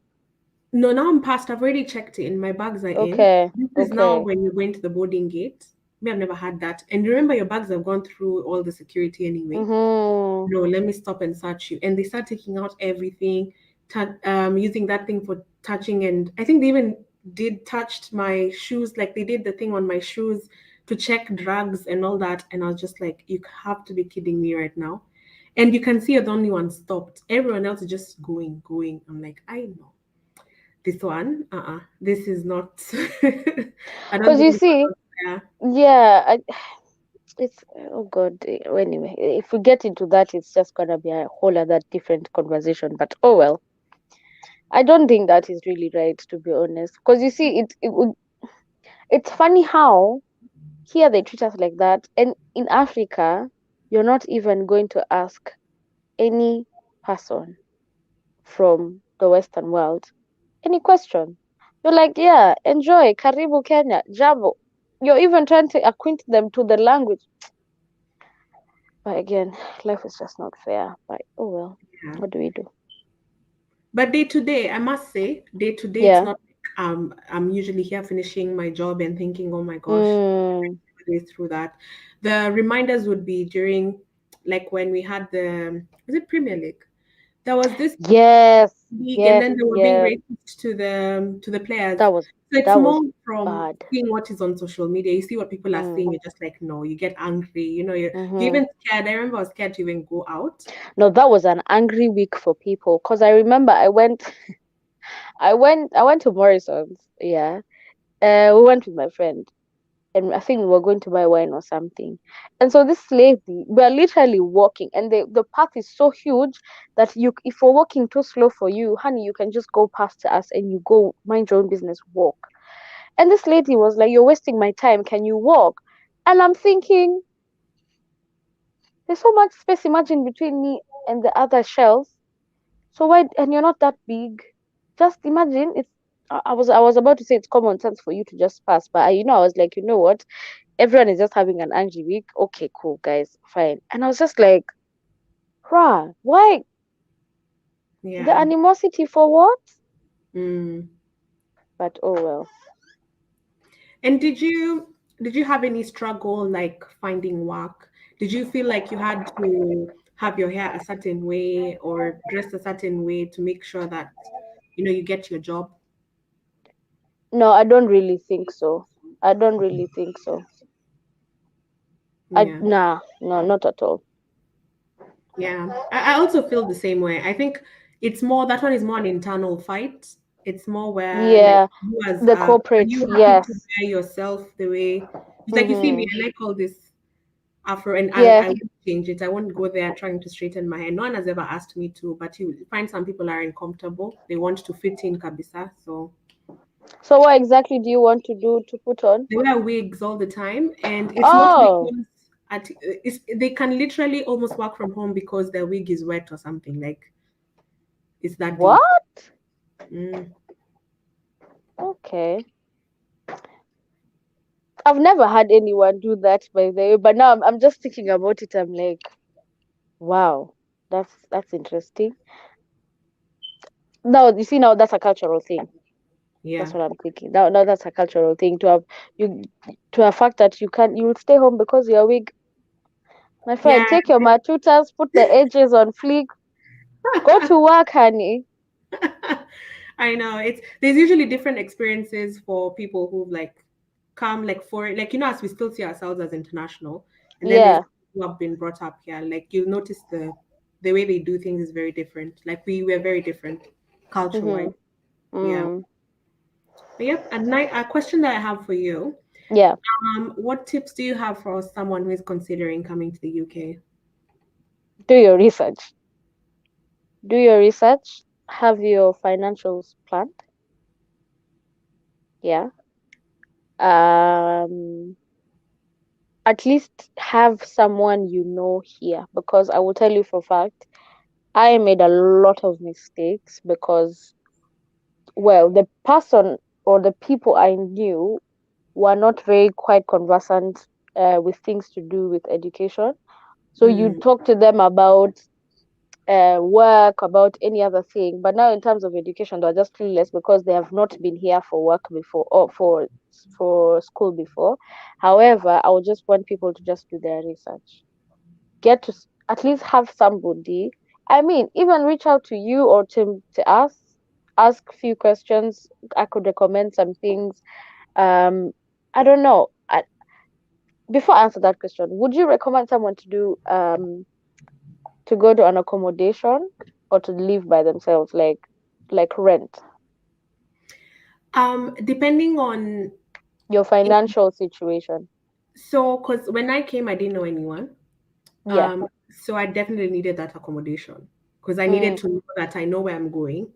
no, now I'm past. I've already checked in. My bags are in. Okay. This is now Okay. when you're going to the boarding gate. Me, I've never had that. And remember, your bags have gone through all the security anyway. Mm-hmm. No, let me stop and search you. And they start taking out everything, using that thing for touching. And I think they even did touched my shoes, like they did the thing on my shoes to check drugs and all that. And I was just like, you have to be kidding me right now. And you can see you're the only one stopped. Everyone else is just going, going. I'm like, I know this one. This is not. I don't Because think you this see, one. Yeah, yeah, it's oh God. Anyway, if we get into that, it's just gonna be a whole other different conversation. But oh well, I don't think that is really right, to be honest. Because you see, it's funny how here they treat us like that, and in Africa, you're not even going to ask any person from the Western world any question. You're like, yeah, enjoy, karibu Kenya, jambo. You're even trying to acquaint them to the language. But again, life is just not fair. But oh well, yeah. what do we do? But day to day, I must say, day to day, it's Yeah. not. I'm usually here finishing my job and thinking, oh my gosh, Mm, days through that. The reminders would be during, like when we had was it Premier League? There was this yes, league, and yes, then they were being yes. racist to the players. That was So it's that was more from bad. seeing what is on social media. You see what people are Mm, saying, you're just like, no, you get angry. You're mm-hmm. even scared. I remember I was scared to even go out. No, that was an angry week for people. Cause I remember I went to Morrison's. Yeah. We went with my friend. And I think we were going to buy wine or something. And so this lady, we are literally walking, and the path is so huge that if we're walking too slow for you, honey, you can just go past us and you go mind your own business, walk. And this lady was like, "You're wasting my time. Can you walk?" And I'm thinking, there's so much space, imagine, between me and the other shelves. So why? And you're not that big. Just imagine it's. I was about to say it's common sense for you to just pass, but I was like, you know what? Everyone is just having an angry week. Okay, cool, guys, fine. And I was just like, rah, why the Yeah. animosity for what? Mm. But oh well. And did you have any struggle like finding work? Did you feel like you had to have your hair a certain way or dress a certain way to make sure that you get your job? No, I don't really think so. I don't really think so. Yeah. Nah, no, not at all. Yeah. I also feel the same way. I think it's more that one is more an internal fight. It's more where like Yeah, you as the are corporate, you happy to yes. wear yourself the way It's like you see me, Mm-hmm. I like all this afro, and Yeah. I won't change it. I won't go there trying to straighten my hair. No one has ever asked me to, but you find some people are uncomfortable. They want to fit in kabisa, so So what exactly do you want to do to put on? they wear wigs all the time, and it's not Oh, because they can literally almost work from home because their wig is wet or something. Like it's that deep. what? Mm. Okay. I've never had anyone do that by the way, but now I'm just thinking about it. I'm like, wow, that's interesting. Now you see, now that's a cultural thing. That's Yeah, what I'm thinking. Now that's a cultural thing to have you to a fact that you will stay home because you're weak. My yeah. friend, take your matutas, put the edges on fleek, go to work, honey. I know it's there's usually different experiences for people who like come like for like as we still see ourselves as international, and then there's Yeah. people who have been brought up here. Like you'll notice the way they do things is very different. Like we're very different culture wise. Mm-hmm. Yeah. Mm. But yep. And now a question that I have for you. Yeah. What tips do you have for someone who is considering coming to the UK? Do your research. Do your research. Have your financials planned. Yeah. Um, at least have someone you know here because I will tell you for a fact, I made a lot of mistakes because, well, the person or the people I knew were not very quite conversant with things to do with education. So you Mm, talk to them about work, about any other thing. But now, in terms of education, they're just clueless because they have not been here for work before or for school before. However, I would just want people to just do their research, get to at least have somebody. I mean, even reach out to you or to us, ask few questions. I could recommend some things. Um, I don't know. Before I answer that question, would you recommend someone to go to an accommodation or to live by themselves, like rent? depending on Your financial situation. so because when I came, I didn't know anyone. Yeah. So I definitely needed that accommodation because I needed Mm, to know that I know where I'm going.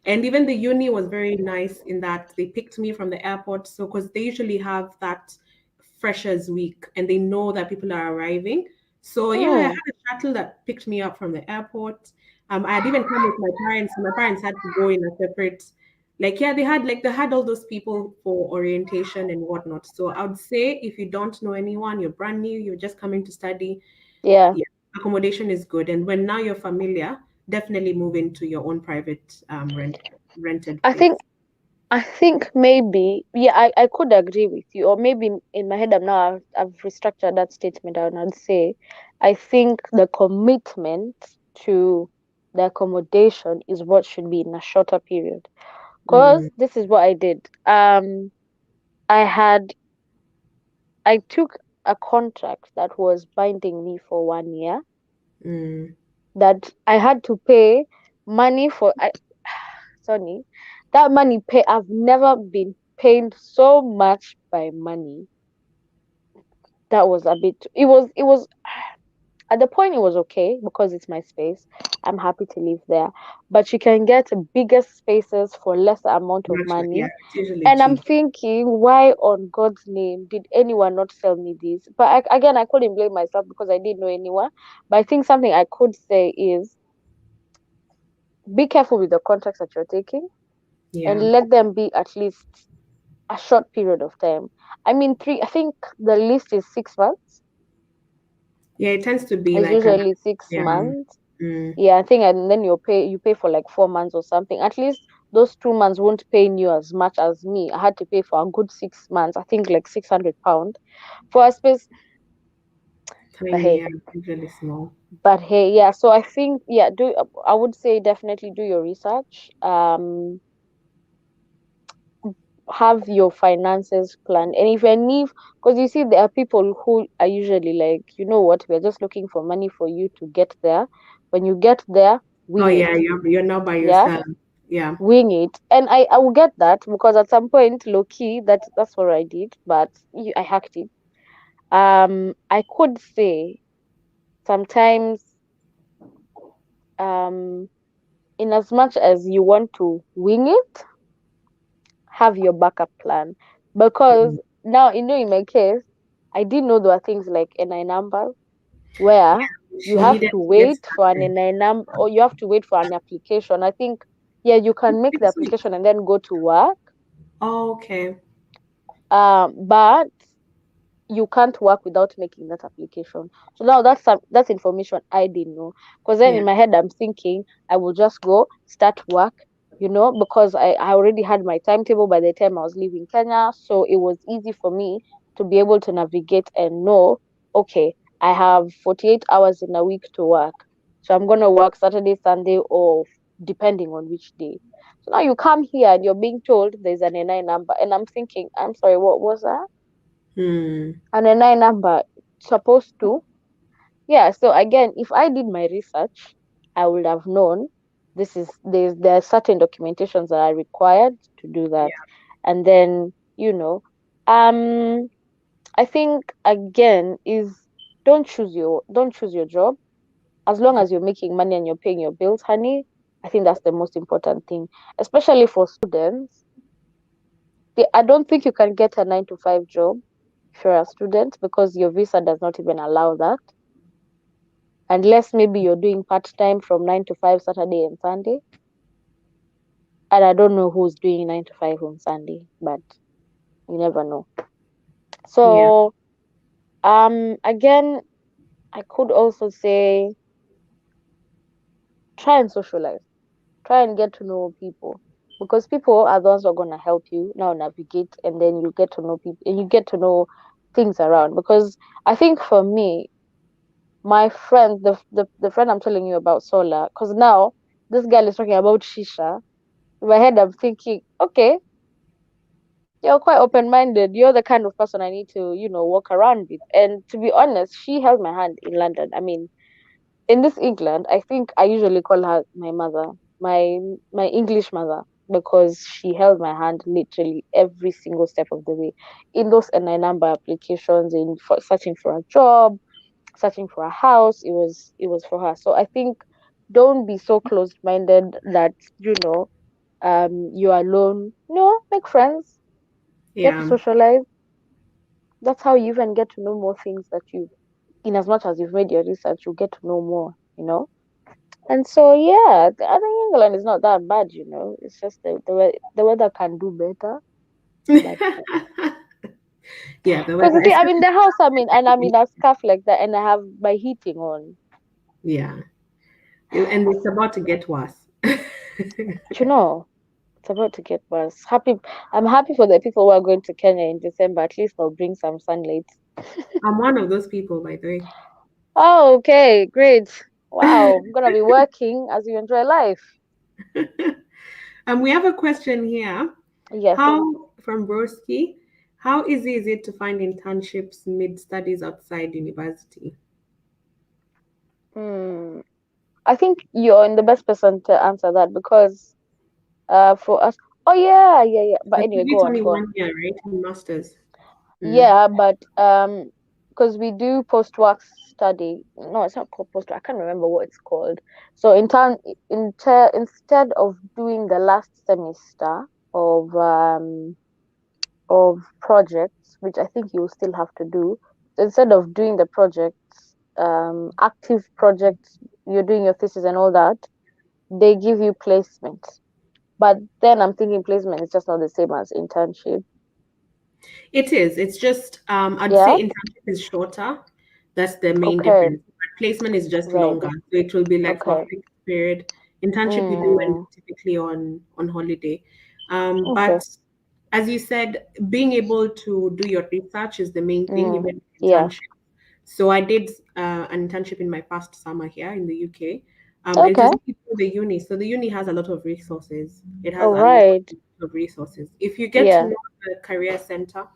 And even the uni was very nice in that they picked me from the airport. So because they usually have that freshers week and they know that people are arriving. So yeah, I had mm, a shuttle that picked me up from the airport. I had even come with my parents. So my parents had to go in a separate, like yeah, they had all those people for orientation and whatnot. So I would say if you don't know anyone, you're brand new, you're just coming to study, yeah. yeah, accommodation is good. And when now you're familiar, definitely move into your own private rented I place. think I think maybe, yeah, I could agree with you. Or maybe in my head I've restructured that statement and I'd say I think the commitment to the accommodation is what should be in a shorter period. Because Mm, this is what I did. I had I took a contract that was binding me for 1 year mm. that I had to pay money for. Sorry, that money pay. I've never been paid so much by money. That was a bit. It was at the point it was okay because it's my space. I'm happy to live there, but you can get bigger spaces for less amount of Much, yeah, money. it's usually And I'm cheap. thinking, why on God's name did anyone not sell me this? But again, I couldn't blame myself because I didn't know anyone. But I think something I could say is be careful with the contracts that you're taking and Yeah. let them be at least a short period of time. I mean, I think the list is 6 months. Yeah, it tends to be It's like an, usually six yeah. months. Mm, Yeah, I think, and then you pay for like 4 months or something. At least those 2 months won't pay you as much as me. I had to pay for a good 6 months. I think like £600 for a space. But tiny, hey, yeah, usually small. yeah. So I think, yeah, I would say definitely do your research. Have your finances planned, and if any, because you see, there are people who are usually like, you know what, we're just looking for money for you to get there. When you get there, Oh wing it. yeah, you're not by Yeah, yourself. Yeah. wing it. And I will get that because at some point, low key, that's what I did, but I hacked it. I could say sometimes, um, in as much as you want to wing it, have your backup plan. Because now, in my case, I didn't know there were things like NI number where you She have needed to to get wait for an started. NI number, or you have to wait for an application. I think, yeah, you can make the Next week. application and then go to work. Oh, okay. But you can't work without making that application. So now that's information I didn't know. Because then Yeah. in my head I'm thinking I will just go start work, because I already had my timetable by the time I was leaving Kenya. So it was easy for me to be able to navigate and know, okay, I have 48 hours in a week to work. So I'm gonna work Saturday, Sunday, or depending on which day. So now you come here and you're being told there's an NI number, and I'm thinking, I'm sorry, what was that? Hmm. And a nine number supposed to, yeah. So again, if I did my research, I would have known there are certain documentations that are required to do that. Yeah. And then, um I think again is, don't choose your job. As long as you're making money and you're paying your bills, honey, I think that's the most important thing, especially for students. I don't think you can get a 9 to 5 job if you're a student, because your visa does not even allow that, unless maybe you're doing part time from 9 to 5 Saturday and Sunday. And I don't know who's doing 9 to 5 on Sunday, but you never know. Yeah. So, again, I could also say try and socialize, try and get to know people, because people are the ones who are gonna help you now navigate, and then you get to know people and you get to know things around. Because I think for me, my friend, the friend I'm telling you about, Sola, because now this girl is talking about shisha. In my head, I'm thinking, okay, you're quite open minded. You're the kind of person I need to, walk around with. And to be honest, she held my hand in London. I mean, in this England, I think I usually call her my mother, my English mother, because she held my hand literally every single step of the way in those NI number applications, in for searching for a job, searching for a house. It was for her. So I think don't be so closed minded that you're alone. No, make friends, get to Yeah. socialize. That's how you even get to know more things that in as much as you've made your research, you get to know more. And so, yeah, I think England is not that bad. It's just the weather can do better. But Yeah, the because weather, you see, I'm in especially. the house, and I'm in a scarf like that, and I have my heating on. Yeah. And it's about to get worse. But it's about to get worse. I'm happy for the people who are going to Kenya in December. At least I'll bring some sunlight. I'm one of those people, by the Oh, okay, great. Wow, I'm gonna be working as you enjoy life. way. We have a question here. Yes. How, from Broski, how easy is it to find internships mid studies outside university? Hmm. I think you're in the best person to answer that, because for us, oh yeah, yeah, yeah. But I anyway, believe go it's on, only go on. 1 year, right? In masters. Mm. Yeah, but because we do post work study. No, it's not called post work. I can't remember what it's called. So instead of doing the last semester of projects, which I think you will still have to do, so instead of doing the projects, active projects, you're doing your thesis and all that, they give you placement. But then I'm thinking placement is just not the same as internship. It is. It's just, I'd say Yeah. internship is shorter. That's the main Okay. difference. But placement is just Right. longer. So it will be like for a Okay. fixed period. Internship you do when Mm. typically on holiday. Okay. But as you said, being able to do your research is the main thing, Mm. even Yeah. internship. So I did an internship in my past summer here in the UK. It Okay. was through the uni. So the uni has a lot of resources. It has All a lot right. of resources. If you get to Yeah. know the career center,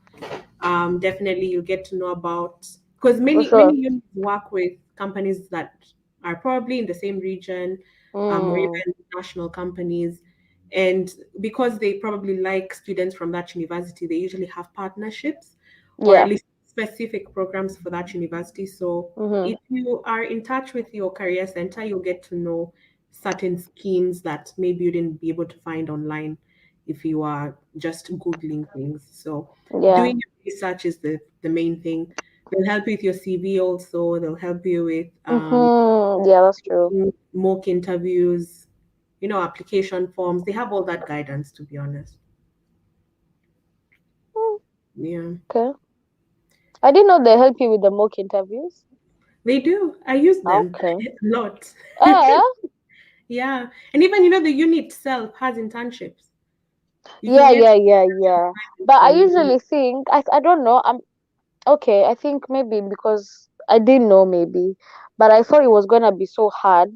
definitely you'll get to know about, because For many sure. units work with companies that are probably in the same region, or Mm. even national companies. And because they probably like students from that university, they usually have partnerships, or at Yeah. least specific programs for that university. So Mm-hmm. if you are in touch with your career center, you'll get to know certain schemes that maybe you didn't be able to find online if you are just Googling things. So Yeah. doing your research is the main thing. They'll help you with your CV also. They'll help you with Mm-hmm. Yeah, that's true. mock interviews, application forms. They have all that guidance, to be honest. Mm, Yeah, okay. I didn't know they help you with the mock interviews. they do. I use them Okay. a lot. Oh, Yeah, and even the unit itself has internships. You can yeah, get yeah, yeah, yeah, yeah. But I from usually think I don't know. I'm okay. I think maybe because I didn't know maybe, but I thought it was gonna be so hard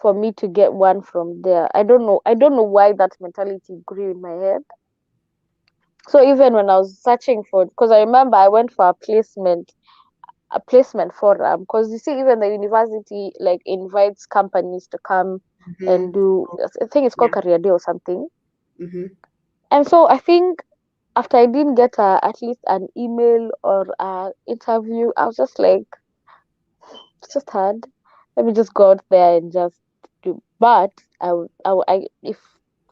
for me to get one from there. I don't know. I don't know why that mentality grew in my head. So even when I was searching for, because I remember I went for a placement forum, because you see, even the university like invites companies to come hmm and do. I think it's called yeah. career day or something. hmm And so I think after I didn't get at least an email or an interview, I was just like, it's just hard. Let me just go out there and just do. But if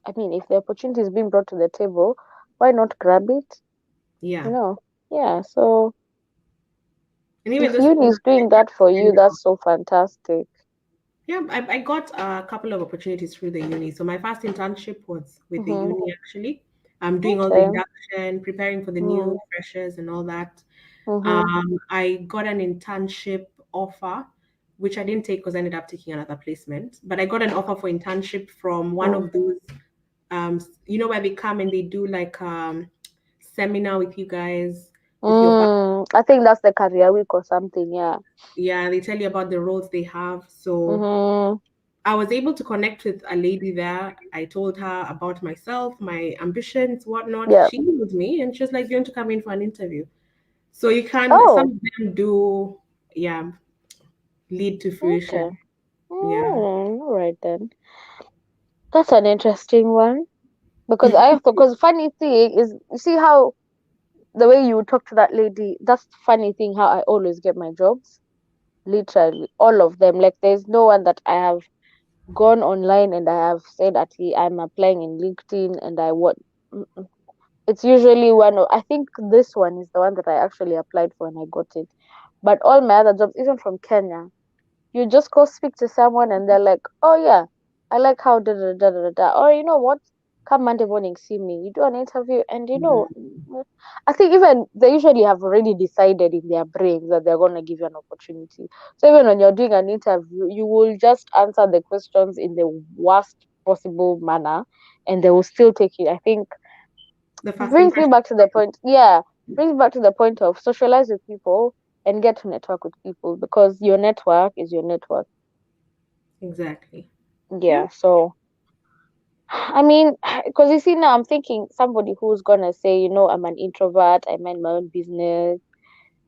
I mean, if the opportunity is being brought to the table, why not grab it? You Yeah, know? Yeah. So and even if those uni things is doing like that for you, kind of that's so fantastic. yeah. I got a couple of opportunities through the uni. So my first internship was with the Mm-hmm. uni actually. I'm doing all the Okay. induction, preparing for the Mm-hmm. new freshers and all that. Mm-hmm. I got an internship offer, which I didn't take because I ended up taking another placement. But I got an offer for internship from one of those, where they come and they do like seminar with you guys, with your back. I think that's the career week or something. Yeah. Yeah, they tell you about the roles they have. So Mm-hmm. I was able to connect with a lady there. I told her about myself, my ambitions, whatnot. Yeah. She emailed me and she was like, "You want to come in for an interview?" So you can, some Oh. of them do, yeah, lead to Okay. fruition. Yeah. All right then. That's an interesting one. Because I have to, because funny thing is, you see how the way you talk to that lady, that's the funny thing how I always get my jobs. Literally, all of them. Like, there's no one that I have gone online and I have said at least I'm applying in LinkedIn and I what. Mm-mm. It's usually one of, I think this one is the one that I actually applied for and I got it. But all my other jobs, even from Kenya, you just go speak to someone and they're like, oh yeah, I like how da da da da da da. Or you know what? Come Monday morning, see me. You do an interview, and I think even they usually have already decided in their brains that they're gonna give you an opportunity. So even when you're doing an interview, you will just answer the questions in the worst possible manner, and they will still take you. I think The first brings me impression. back to the point. Yeah, brings me back to the point of socialize with people and get to network with people because your network is your network. Exactly. Yeah. Yeah, so I mean, because you see now, I'm thinking somebody who's gonna say, I'm an introvert. I mind my own business.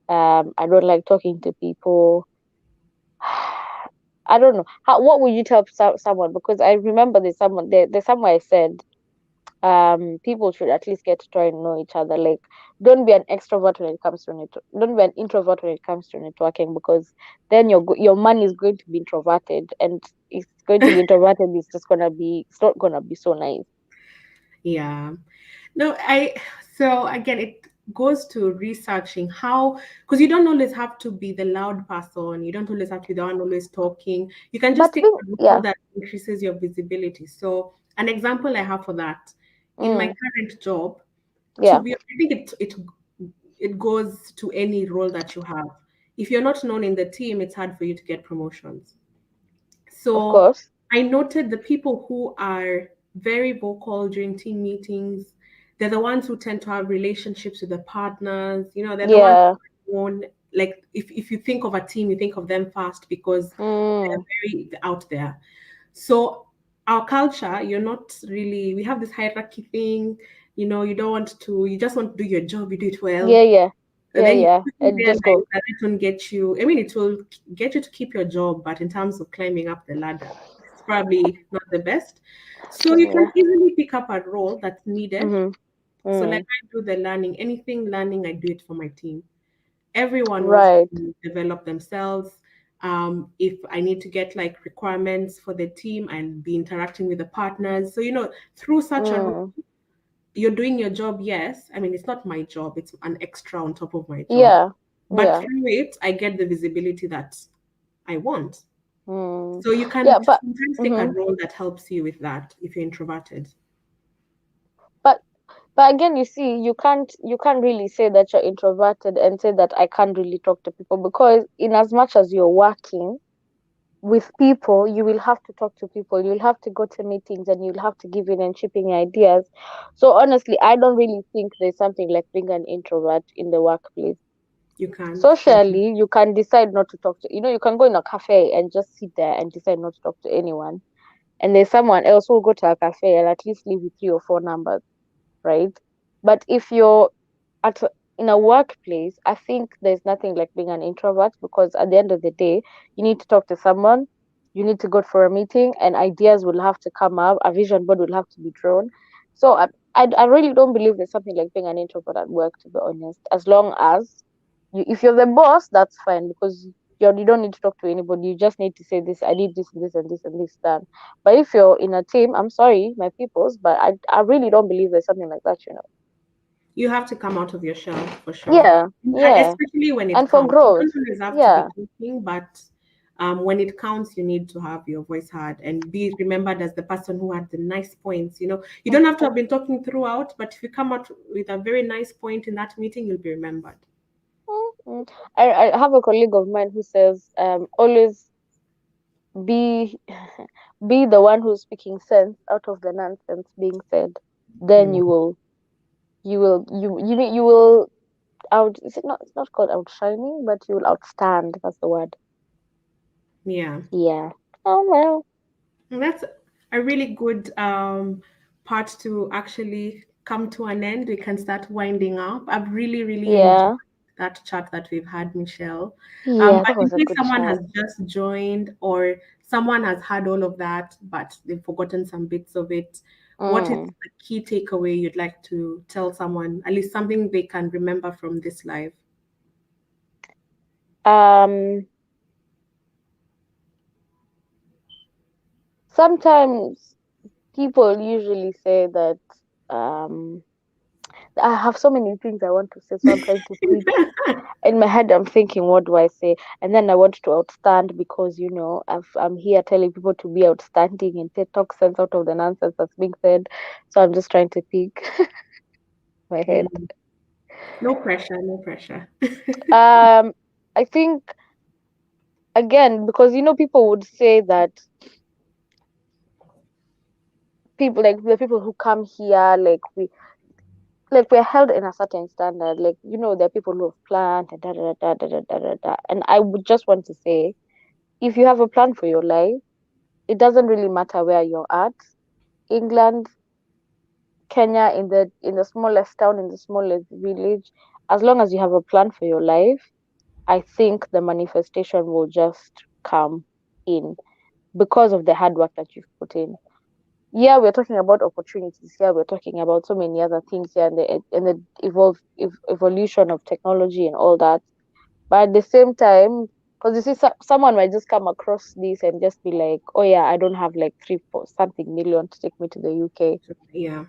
I don't like talking to people. I don't know how. What would you tell someone? Because I remember there's somewhere I said, people should at least get to try and know each other. Like, don't be an extrovert when it comes to don't be an introvert when it comes to networking, because then your man is going to be introverted, and it's going to be introverted. It's not gonna be so nice. Yeah. No, so again, it goes to researching how, because you don't always have to be the loud person. You don't always have to be the one always talking. You can just But take think, a role yeah, that increases your visibility. So, an example I have for that, in my mm, current job, yeah, I think it goes to any role that you have. If you're not known in the team, it's hard for you to get promotions. of So course, I noted the people who are very vocal during team meetings, they're the ones who tend to have relationships with the partners. They're the ones yeah, who own, like, if you think of a team, you think of them first because they're mm, very out there. So our culture, you're not really, we have this hierarchy thing, you don't want to, you just want to do your job, you do it well. yeah, yeah, And yeah, then you yeah, quickly and just realize go, that it won't get you, I mean, it will get you to keep your job, but in terms of climbing up the ladder, it's probably not the best. So you can yeah, easily pick up a role that's needed. mm-hmm, So like mm, I do the learning, anything learning, I do it for my team. Everyone wants Right. to develop themselves. If I need to get like requirements for the team and be interacting with the partners, so through such a role, Mm. you're doing your job. Yes, I mean it's not my job; it's an extra on top of my job. Yeah. But Yeah. through it, I get the visibility that I want. Mm. So you Yeah, can but sometimes take a mhm. role that helps you with that if you're introverted. But but again, you see, you can't really say that you're introverted and say that I can't really talk to people, because in as much as you're working with people, you will have to talk to people. You'll have to go to meetings and you'll have to give in and chip in ideas. So honestly, I don't really think there's something like being an introvert in the workplace. You can't. Socially, you can decide not to talk to, you can go in a cafe and just sit there and decide not to talk to anyone. And there's someone else who will go to a cafe and at least leave with 3 or 4 numbers, right? But if you're at in a workplace, I think there's nothing like being an introvert, because at the end of the day, you need to talk to someone, you need to go for a meeting, and ideas will have to come up, a vision board will have to be drawn. So I really don't believe there's something like being an introvert at work, to be honest. As long as if you're the boss, that's fine, because you don't need to talk to anybody. You just need to say this, I need this and this and this and this done. But if you're in a team, I'm sorry, my peoples, but I really don't believe there's something like that. You have to come out of your shell for sure. Yeah, yeah. Especially when it And for counts. You growth. don't always have to be Yeah. talking, but when it counts, you need to have your voice heard and be remembered as the person who had the nice points. You don't have to have been talking throughout, but if you come out with a very nice point in that meeting, you'll be remembered. Mm. I have a colleague of mine who says, always be be the one who's speaking sense out of the nonsense being said. Then Mm, you will out is it not it's not called outshining, but you will outstand. That's the word. yeah. Yeah. Oh well. And that's a really good part to actually come to an end. We can start winding up. I've really, really enjoyed Yeah. that chat that we've had, Michelle. Yeah, But that in was a case good someone chat. has just joined or someone has had all of that, but they've forgotten some bits of it, what is Mm. the key takeaway you'd like to tell someone, at least something they can remember from this live? Um Sometimes people usually say that um I have so many things I want to say, so I'm trying to think. In my head, I'm thinking, what do I say? And then I want to outstand, because I'm here telling people to be outstanding and talk sense out of the nonsense that's being said. So I'm just trying to pick my head. Mm, no pressure, no pressure. Um, I think, again, because people would say that people, like the people who come here, we're held in a certain standard. Like, there are people who have planned and da da da da da da da da. And I would just want to say, if you have a plan for your life, it doesn't really matter where you're at. England, Kenya, in the smallest town, in the smallest village, as long as you have a plan for your life, I think the manifestation will just come in, because of the hard work that you've put in. Yeah, we're talking about opportunities here. We're talking about so many other things here, and the evolution of technology and all that. But at the same time, because you see, someone might just come across this and just be like, "Oh yeah, I don't have like 3 something million to take me to the UK." Yeah,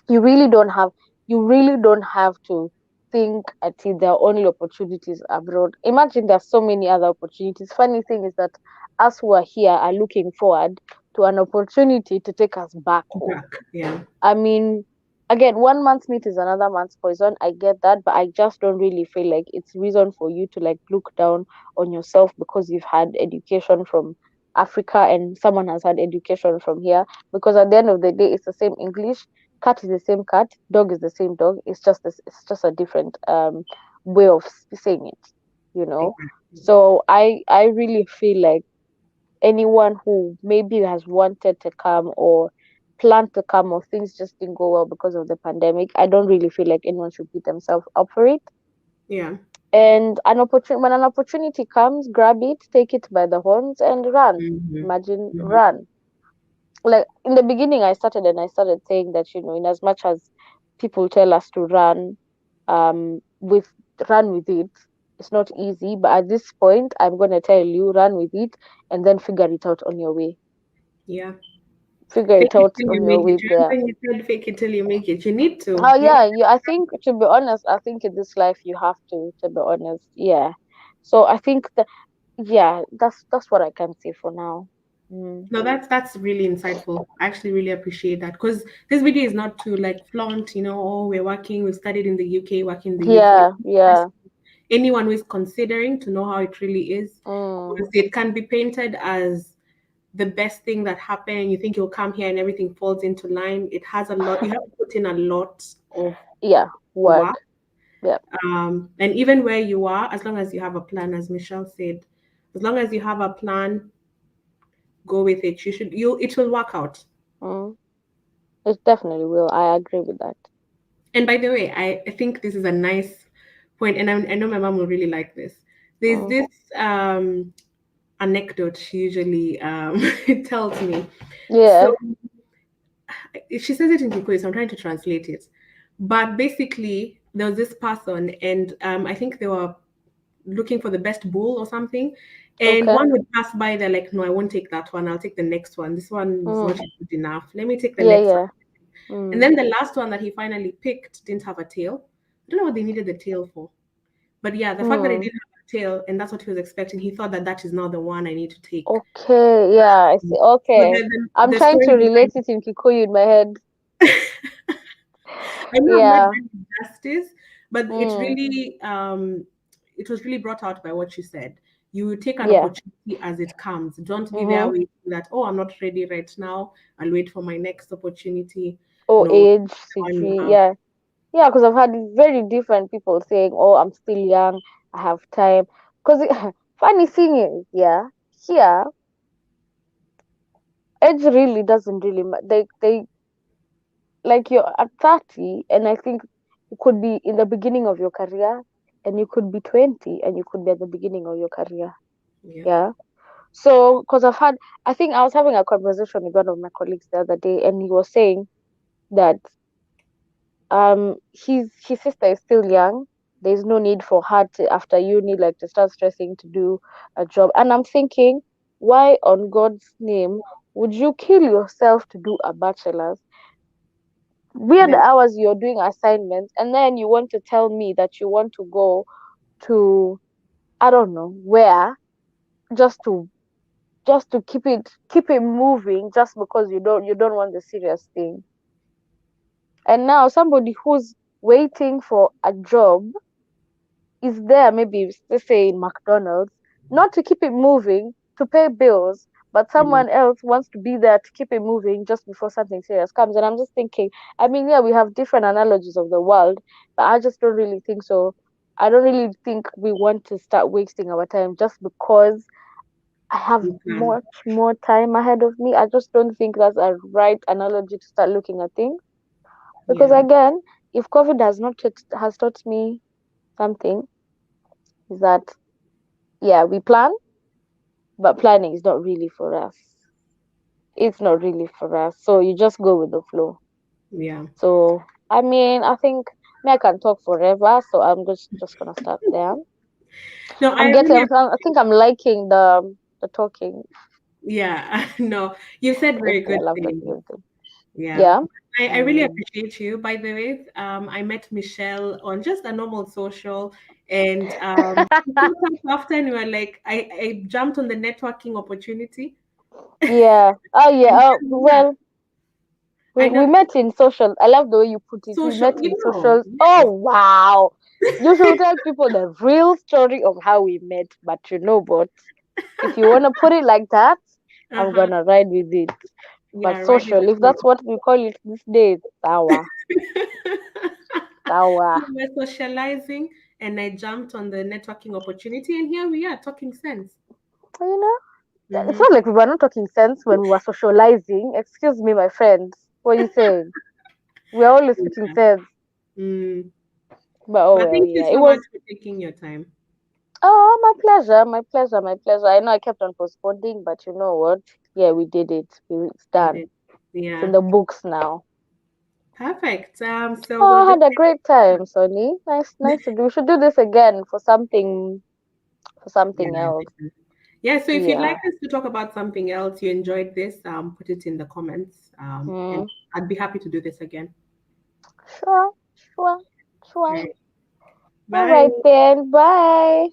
You really don't have. You really don't have to think at it there are only opportunities abroad. Imagine there's so many other opportunities. Funny thing is that us who are here are looking forward to an opportunity to take us back home. back. Yeah, I mean, again, 1 month's meat is another month's poison. I get that, but I just don't really feel like it's reason for you to like look down on yourself because you've had education from Africa and someone has had education from here. Because at the end of the day, it's the same English. Cat is the same cat. Dog is the same dog. It's just this. It's just a different way of saying it. You know. exactly. So I really feel like anyone who maybe has wanted to come or planned to come, or things just didn't go well because of the pandemic, I don't really feel like anyone should beat themselves up for it. Yeah. And when an opportunity comes, grab it, take it by the horns and run. Hmm. Imagine Hmm. run. Like in the beginning, I started saying that, in as much as people tell us to run, with run with it, It's not easy, but at this point, I'm gonna tell you, run with it, and then figure it out on your way. Yeah. Figure Fake it it out till you on your make it. way Do you there. remember you said fake it till you make it? You need to. Oh You yeah, I think, to be honest, I think in this life you have to be honest. Yeah. So I think that, yeah, that's what I can say for now. Mm. No, that's really insightful. I actually really appreciate that because this video is not to like flaunt, oh, we're working, we've studied in the UK, working in the UK. Yeah, yeah. Anyone who is considering to know how it really is, Mm. obviously it can be painted as the best thing that happened. You think you'll come here and everything falls into line. It has a lot, you have to put in a lot of Yeah, work. work. Yeah. And even where you are, as long as you have a plan, as Michelle said, as long as you have a plan, go with it. It will work out. Mm. It definitely will. I agree with that. And by the way, I think this is a nice point, and I know my mom will really like this. There's Mm. this anecdote she usually tells me. So Yeah. she says it in Kikuyu, so I'm trying to translate it. But basically, there was this person, and I think they were looking for the best bull or something. And Okay. one would pass by, they're like, no, I won't take that one. I'll take the next one. This one is not Mm. good enough. Let me take the Yeah, next one. yeah. And Mm. then the last one that he finally picked didn't have a tail. I don't know what they needed the tail for. But yeah, the fact that it Mm. didn't have a tail and that's what he was expecting, he thought that that is not the one I need to take. Okay, yeah, I see. But Okay. then I'm the trying story to relate behind it in Kikuyu in my head. I know I'm not Yeah. doing it justice, but Mm. it was really brought out by what you said. You take an Yeah. opportunity as it comes. Don't be there Mm-hmm. waiting that, oh, I'm not ready right now. I'll wait for my next opportunity. Oh, No, age, the one you CG. have. Yeah. Yeah, because I've had very different people saying, "Oh, I'm still young. I have time." Because funny thing is, yeah, here age really doesn't really matter. They like you're at 30, and I think you could be in the beginning of your career, and you could be 20, and you could be at the beginning of your career. Yeah. Yeah. So, because I think I was having a conversation with one of my colleagues the other day, and he was saying that his sister is still young. There's no need for her to, after uni, like, to start stressing to do a job. And I'm thinking, why on God's name would you kill yourself to do a bachelor's? Weird Then hours you're doing assignments, and then you want to tell me that you want to go to, I don't know where, just to keep it moving, just because you don't want the serious thing. And now somebody who's waiting for a job is there, maybe let's say in McDonald's, not to keep it moving, to pay bills, but mm, someone else wants to be there to keep it moving just before something serious comes. And I'm just thinking, I mean, yeah, we have different analogies of the world, but I just don't really think so. I don't really think we want to start wasting our time just because I have you can. much more time ahead of me. I just don't think that's a right analogy to start looking at things. Because Yeah. again, if COVID has taught me something, is that, yeah, we plan, but planning is not really for us. It's not really for us. So you just go with the flow. Yeah. So I mean, I think me, I can talk forever. So I'm just gonna start there. No, I'm I getting. really I think I'm liking the talking. yeah. No, you said very Basically, I good love the things. talking thing. Yeah. Yeah. I really Mm. appreciate you. By the way, I met Michelle on just a normal social, and we talked after, and we were like, I jumped on the networking opportunity. Yeah. Oh yeah. And Oh yeah, well. We I know we met in social. I love the way you put it. We social, met in know, socials. Oh yes. wow. You should tell people the real story of how we met. But you know what? If you wanna put it like that, I'm Uh-huh. gonna ride with it. Yeah, But right. social, if that's what we call it these days, sawa, sawa. We were socializing, and I jumped on the networking opportunity, and here we are talking sense. You know, it's Mm-hmm. not like we were not talking sense when we were socializing. Excuse me, my friends. What are you saying? We're always speaking sense. Mm. But oh But well, thank you yeah. It so much was, for taking your time. oh, my pleasure, my pleasure, my pleasure. I know I kept on postponing, but you know what? Yeah, we did it. It's You done. did. It's in Yeah. the books now. Perfect. So we'll Oh, I just had a great time, Sonny. Nice to do. We should do this again for yeah, something else. yeah. So if you'd like Yeah. us to talk about something else, you enjoyed this, put it in the comments, and Hmm. I'd be happy to do this again. Sure, sure, sure. Right. All right Bye. then. Bye.